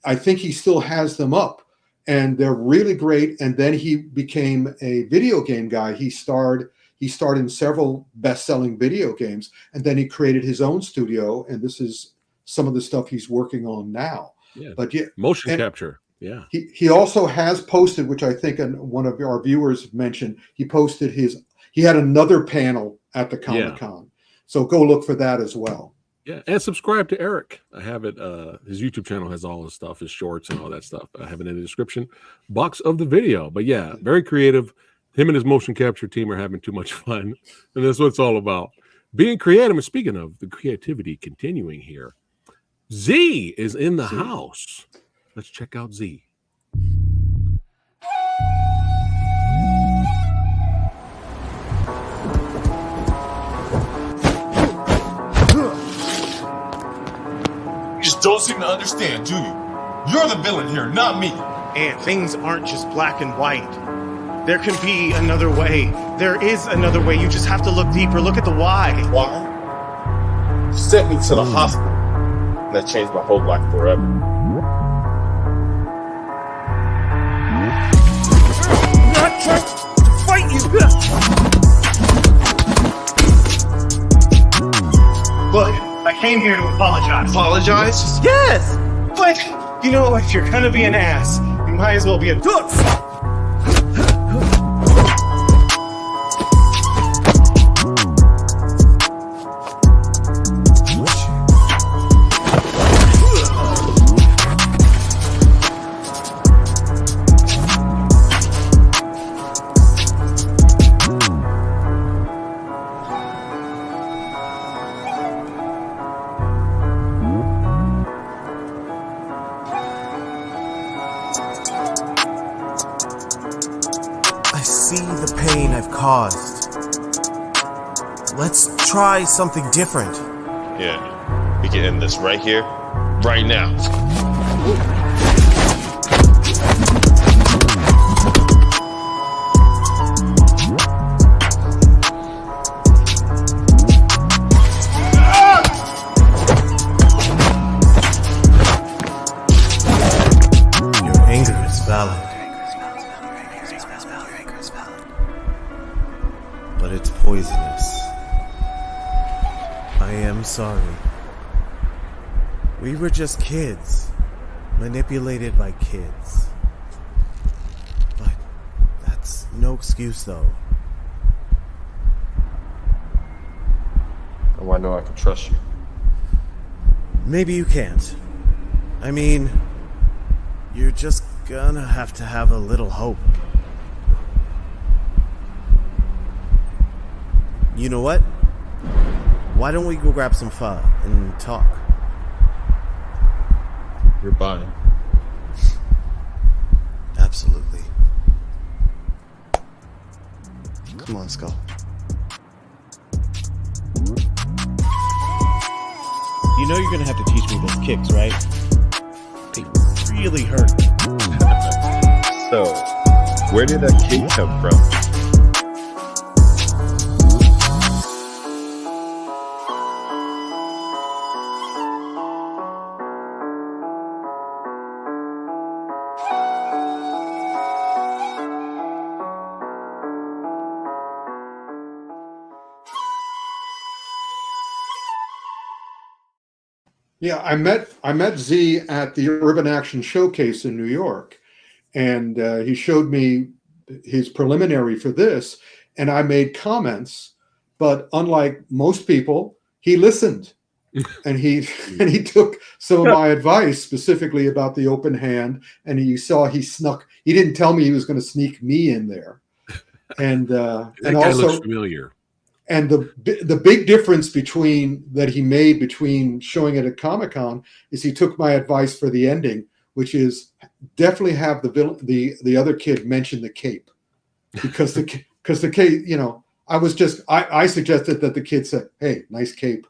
I think he still has them up, and they're really great. And then he became a video game guy. He starred in several best-selling video games, and then he created his own studio, and this is some of the stuff he's working on now. Yeah. But yeah, motion capture. Yeah. He also has posted, which I think one of our viewers mentioned, he had another panel at the Comic-Con. So go look for that as well. Yeah, and subscribe to Eric. I have it. His YouTube channel has all his stuff, his shorts and all that stuff. I have it in the description box of the video. But yeah, very creative. Him and his motion capture team are having too much fun, and that's what it's all about. Being creative. And speaking of the creativity continuing here, Z is in the house. Let's check out Z. You just don't seem to understand, do you? You're the villain here, not me. And things aren't just black and white. There can be another way. There is another way. You just have to look deeper. Look at the why. Why? You sent me to the hospital. And that changed my whole life forever. I'm not trying to fight you. Look, I came here to apologize. Apologize? Yes! But, you know, if you're gonna be an ass, you might as well be a doof. Caused. Let's try something different. Yeah, we can end this right here, right now. Your anger is valid. But it's poisonous. I am sorry. We were just kids, manipulated by kids. But that's no excuse, though. Oh, I know I can trust you. Maybe you can't. I mean, you're just gonna have to have a little hope. You know what? Why don't we go grab some pho and talk? You're buying. Absolutely. Come on, Skull. You know you're gonna have to teach me those kicks, right? They really hurt. So, where did that kick come from? Yeah, I met Z at the Urban Action Showcase in New York, and he showed me his preliminary for this, and I made comments, but unlike most people, he listened, and he took some of my advice, specifically about the open hand, and he snuck. He didn't tell me he was going to sneak me in there, and that and guy also looks familiar. And the big difference that he made between showing it at Comic-Con is he took my advice for the ending, which is definitely have the other kid mention the cape, because the cape, you know, I suggested that the kid said, "Hey, nice cape,"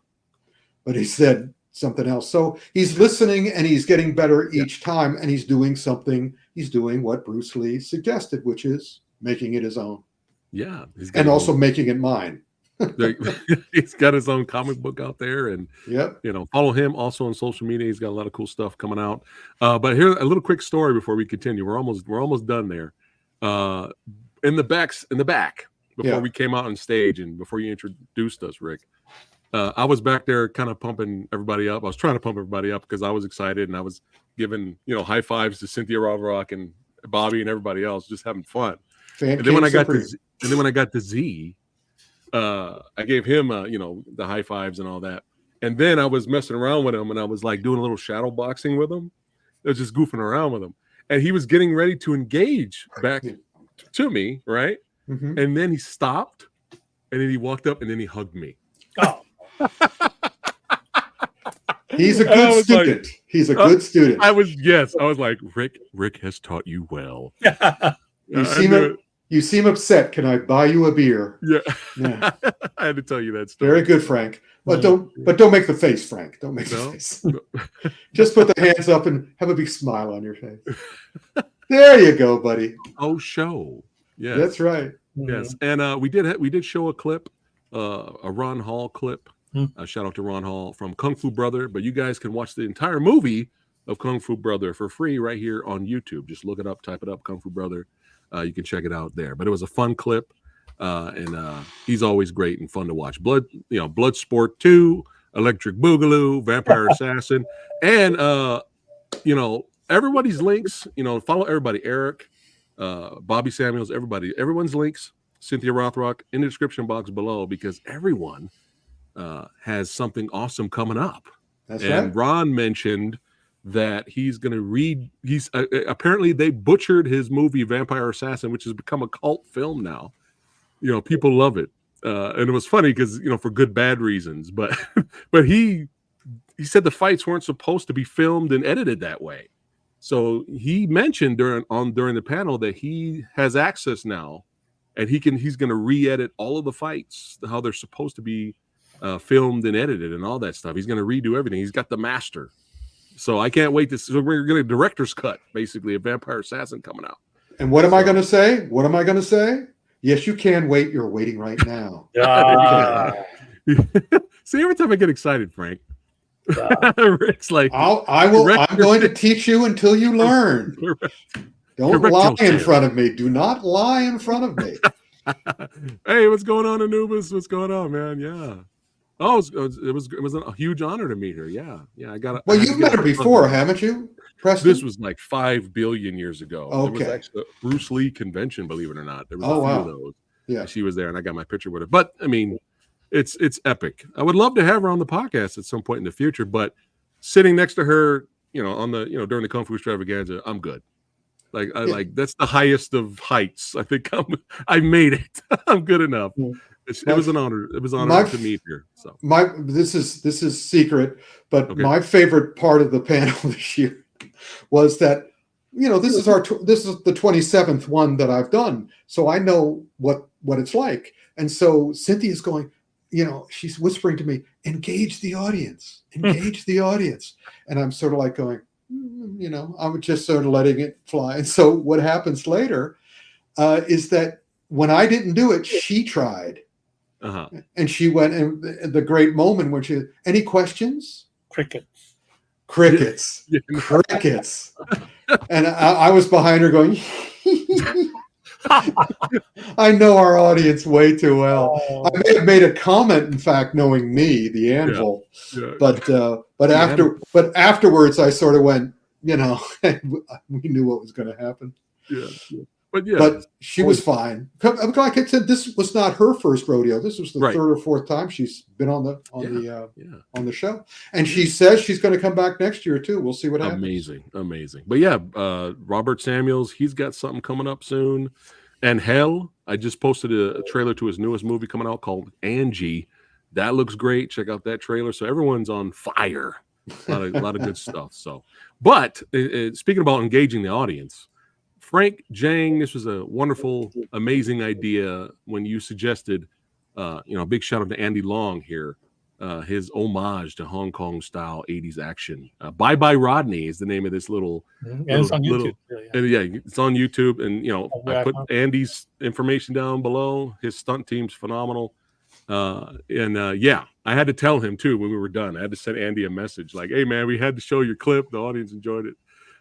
but he said, something else. So he's listening and he's getting better each time, and he's doing something. He's doing what Bruce Lee suggested, which is making it his own. Yeah, and also making it mine. He's got his own comic book out there, and yep, follow him also on social media. He's got a lot of cool stuff coming out. But here, a little quick story before we continue. We're almost done there. In the back before we came out on stage and before you introduced us, Rick, I was back there kind of pumping everybody up. I was trying to pump everybody up because I was excited, and I was giving high fives to Cynthia Rothrock and Bobby and everybody else, just having fun. And then when I got to Z, I gave him the high fives and all that. And then I was messing around with him, and I was like doing a little shadow boxing with him. I was just goofing around with him, and he was getting ready to engage back to me, right? Mm-hmm. And then he stopped, and then he walked up, and then he hugged me. Oh. He's a good student. He's a good student. I was like, Rick has taught you well. You seem upset. Can I buy you a beer? Yeah. I had to tell you that story. Very good, Frank. But don't make the face, Frank. Don't make the face. Just put the hands up and have a big smile on your face. There you go, buddy. Oh, show. Yes. That's right. Yes. And we did show a clip, a Ron Hall clip. Shout out to Ron Hall from Kung Fu Brother. But you guys can watch the entire movie of Kung Fu Brother for free right here on YouTube. Just look it up, type it up, Kung Fu Brother. You can check it out there. But it was a fun clip, and he's always great and fun to watch. Bloodsport 2, Electric Boogaloo, Vampire Assassin, and everybody's links. Follow everybody. Eric, Bobby Samuels, everyone's links. Cynthia Rothrock in the description box below, because everyone has something awesome coming up. That's and right. Ron mentioned that he's going to read. He's apparently they butchered his movie Vampire Assassin, which has become a cult film now. People love it, and it was funny because for good bad reasons. But he said the fights weren't supposed to be filmed and edited that way. So he mentioned during the panel that he has access now, and he's going to re-edit all of the fights how they're supposed to be filmed and edited and all that stuff. He's going to redo everything. He's got the master. So I can't wait to see. So we're getting a director's cut, basically, of Vampire Assassin coming out. And what am I going to say? What am I going to say? Yes, you can wait. You're waiting right now. See, every time I get excited, Frank, Rick's like, I'm going to teach you until you learn. Don't lie in front of me. Do not lie in front of me. Hey, what's going on, Anubis? What's going on, man? Yeah. Oh, it was a huge honor to meet her. Yeah. I got it. Well, you've met her before, haven't you, Preston? This was like 5 billion years ago. Okay. It was actually a Bruce Lee convention, believe it or not. There was a few of those. Yeah. She was there, and I got my picture with her. But I mean, it's epic. I would love to have her on the podcast at some point in the future. But sitting next to her, on the during the Kung Fu Extravaganza, I'm good. Like that's the highest of heights. I think I made it. I'm good enough. It was an honor. It was an honor to meet her. So this is secret, but my favorite part of the panel this year was that this is the 27th one that I've done, so I know what it's like. And so Cynthia's going, she's whispering to me, engage the audience, engage the audience, and I'm sort of like going, I'm just sort of letting it fly. And so what happens later is that when I didn't do it, she tried. And she went, and the great moment when she, any questions? Crickets. And I was behind her going, I know our audience way too well. I may have made a comment, in fact, knowing me, the Anvil, but afterwards I sort of went, we knew what was going to happen. But she was fine. Like I said, this was not her first rodeo. This was the third or fourth time she's been on the show, and she says she's going to come back next year too. We'll see what happens. Amazing. But Robert Samuels, he's got something coming up soon. And Hell, I just posted a trailer to his newest movie coming out called Angie. That looks great. Check out that trailer. So everyone's on fire. A lot of good stuff. So, but speaking about engaging the audience. Frank Jang, this was a wonderful, amazing idea when you suggested, big shout out to Andy Long here, his homage to Hong Kong style 80s action. Bye Bye Rodney is the name of this little. And it's on YouTube. It's on YouTube. And, I put Andy's information down below. His stunt team's phenomenal. I had to tell him too when we were done. I had to send Andy a message like, "Hey man, we had to show your clip. The audience enjoyed it."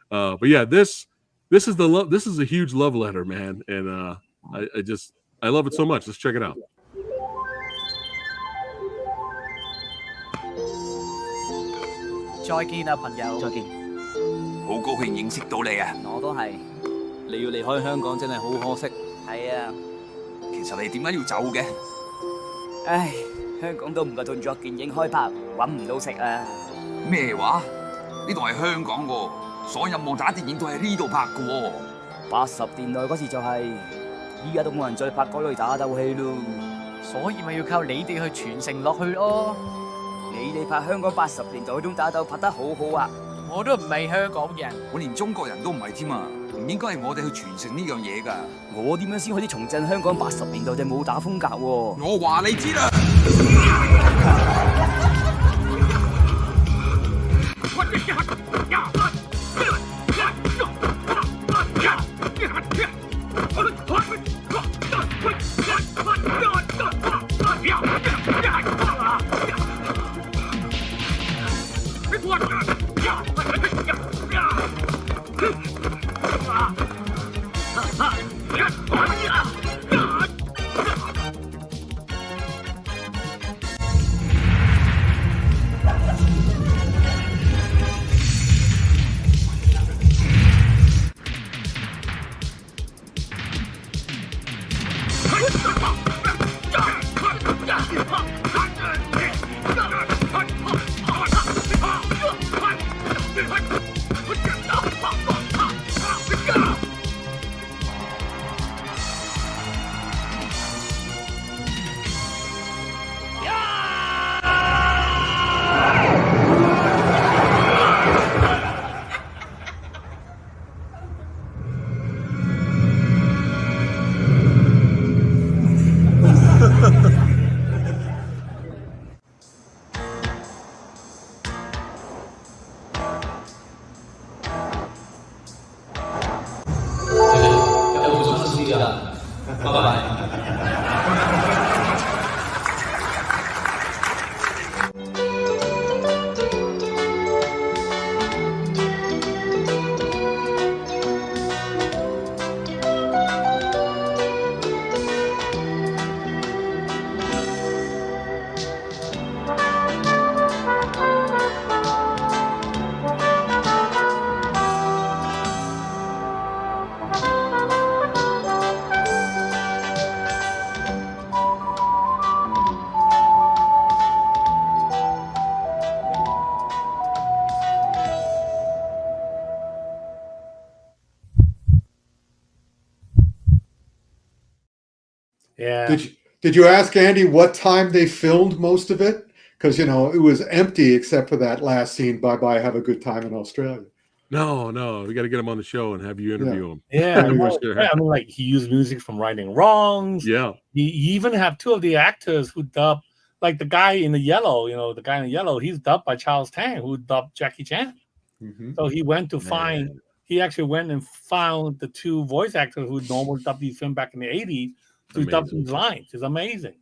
But yeah, this is a huge love letter, man. And I love it so much. Let's check it out. 再見啊，朋友！再見，好高興認識到你啊！我都係。你要離開香港真係好可惜。係啊。其實你點解要走嘅？唉，香港都唔夠動作電影開拍，揾唔到食啊！咩話？呢度係香港喎，所有武打電影都喺呢度拍嘅喎。80年代嗰時就係，依家都冇人再拍嗰類打鬥戲咯。所以咪要靠你哋去傳承落去咯。 你哋拍香港80年代嗰種打鬥拍得好好啊！我都唔係香港人，我連中國人都唔係添啊！唔應該係我哋去傳承呢樣嘢㗎。我點樣先可以重振香港80年代嘅武打風格喎？我話你知啦！Yeah. Did you ask Andy what time they filmed most of it? Because it was empty except for that last scene. Bye bye. Have a good time in Australia. No, we got to get him on the show and have you interview him. Yeah, I mean, like he used music from Righting Wrongs. Yeah, he even have two of the actors who dubbed, like the guy in the yellow. The guy in the yellow, he's dubbed by Charles Tang, who dubbed Jackie Chan. Mm-hmm. So he went to find. He actually went and found the two voice actors who normally dubbed these films back in the 80s. To dub these lines. It's amazing.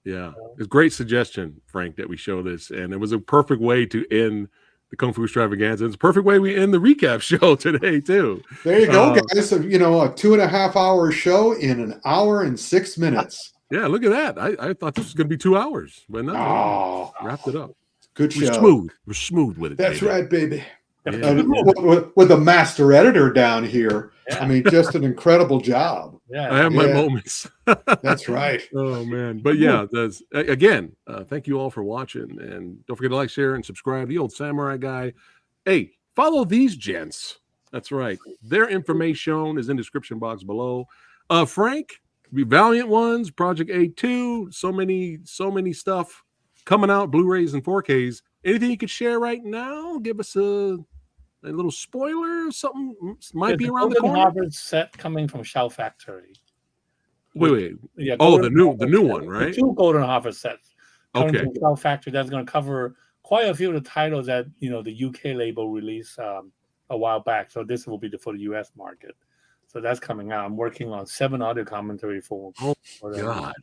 Yeah, it's a great suggestion, Frank, that we show this, and it was a perfect way to end the Kung Fu Extravaganza. It's a perfect way we end the recap show today too. There you go, guys. So, a 2.5 hour show in an hour and 6 minutes. Yeah, look at that. I thought this was going to be 2 hours, but no, wrapped it up. Good show. We're smooth with it. That's baby. right, baby. Yeah. With the master editor down here, I mean, just an incredible job. Yeah, I have my moments. That's right. Oh man, but yeah, again, thank you all for watching, and don't forget to like, share, and subscribe. The Old Samurai Guy. Hey, follow these gents. That's right. Their information is in the description box below. Frank, Valiant Ones, Project A2, so many stuff coming out, Blu-rays and 4Ks. Anything you could share right now? Give us a little spoiler, something might be around the corner. Harvard set coming from Shout Factory. Wait. Yeah, the new one, right? The two Golden Harvest sets. coming Okay. from Shout Factory. That's going to cover quite a few of the titles that the UK label released a while back. So this will be for the US market. So that's coming out. I'm working on 7 audio commentary for. Oh God.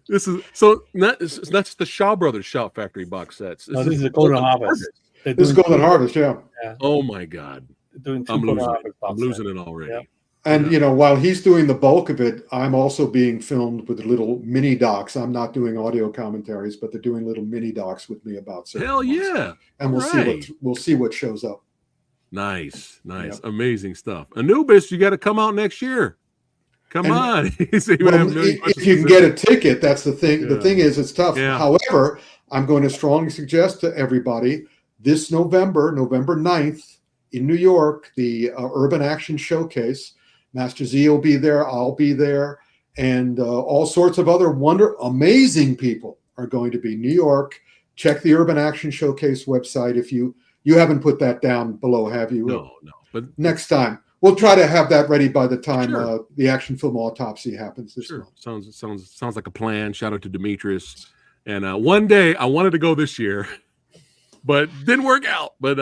This is so it's not just the Shaw Brothers Shout Factory box sets. This is the Golden Harvest. This is Golden Harvest, yeah. Oh my God. Doing I'm losing it already. Yep. And while he's doing the bulk of it, I'm also being filmed with little mini docs. I'm not doing audio commentaries, but they're doing little mini docs with me about certain Hell ones. yeah. And we'll see what shows up. Nice. Yep. Amazing stuff. Anubis, you got to come out next year. Come on. If you can get a ticket, that's the thing. The thing is, it's tough. Yeah. However, I'm going to strongly suggest to everybody this November 9th in New York, the Urban Action Showcase. Master Z will be there. I'll be there. And all sorts of other amazing people are going to be. New York. Check the Urban Action Showcase website. If you haven't put that down below, have you? No. But next time. We'll try to have that ready by the time the action film autopsy happens this month. Sounds like a plan. Shout out to Demetrius. And one day I wanted to go this year, but didn't work out. But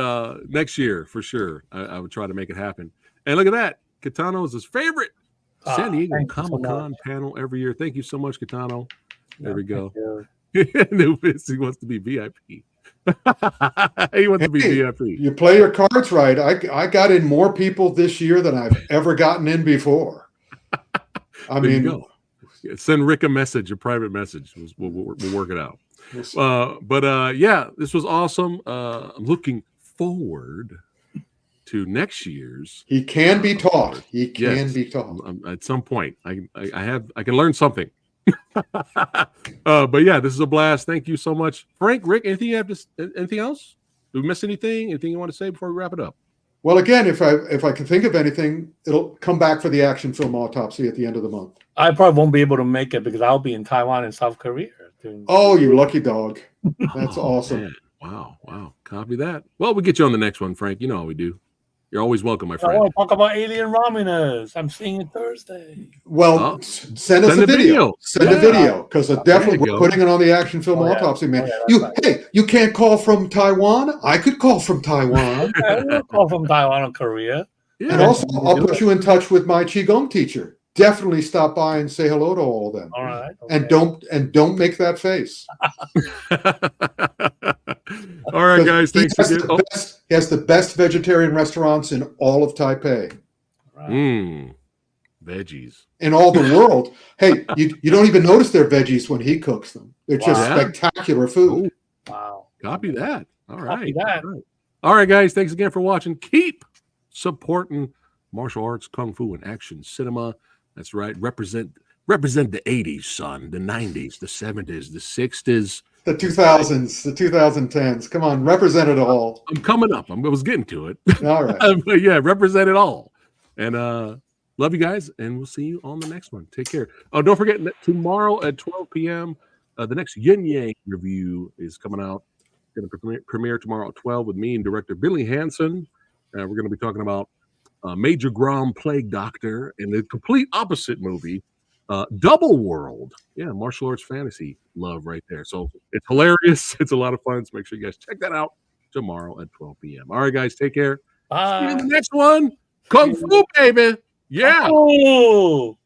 next year for sure, I would try to make it happen. And look at that, Kitano is his favorite San Diego Comic-Con panel every year. Thank you so much, Kitano. There we go. Nubis, he wants to be VIP. He wants to be VIP. You play your cards right. I got in more people this year than I've ever gotten in before. I mean, go. Send Rick a private message. We'll work it out. But this was awesome. I'm looking forward to next year's. He can be taught. He can be taught. At some point, I can learn something. But yeah, this is a blast. Thank you so much, Frank. Rick, anything else? Did we miss anything? Anything you want to say before we wrap it up? Well, again, if I can think of anything, it'll come back for the action film autopsy at the end of the month. I probably won't be able to make it because I'll be in Taiwan and South Korea. Oh, you lucky dog! That's awesome. Man. Wow. Copy that. Well, we'll get you on the next one, Frank. You know how we do. You're always welcome, my friend. I want to talk about Alien Romulus. I'm seeing it Thursday. Well, send us a video. Send a video because definitely we're putting it on the action film autopsy, man. You can't call from Taiwan. I could call from Taiwan. I will call from Taiwan or Korea. Yeah, and also, I'll put you in touch with my Qigong teacher. Definitely stop by and say hello to all of them. All right. Okay. And don't make that face. All right, guys. Thanks again. He has the best vegetarian restaurants in all of Taipei. Right. Veggies. In all the world. Hey, you don't even notice they're veggies when he cooks them. They're just spectacular food. Wow. Copy that. All right. Copy that. All right, guys. Thanks again for watching. Keep supporting martial arts, kung fu, and action cinema. That's right. Represent the 80s, son. The 90s, the 70s, the 60s. The 2000s, the 2010s. Come on, represent it all. I'm coming up. I was getting to it. All right. But yeah, represent it all. And love you guys, and we'll see you on the next one. Take care. Oh, don't forget, tomorrow at 12 p.m., the next Yin Yang review is coming out. Going to premiere tomorrow at 12 with me and director Billy Hansen. We're going to be talking about Major Grom Plague Doctor and the complete opposite movie, Double World. Yeah, martial arts fantasy love right there. So it's hilarious. It's a lot of fun. So make sure you guys check that out tomorrow at 12 p.m. All right, guys, take care. Bye. See you in the next one. Kung Fu, baby. Yeah. Oh.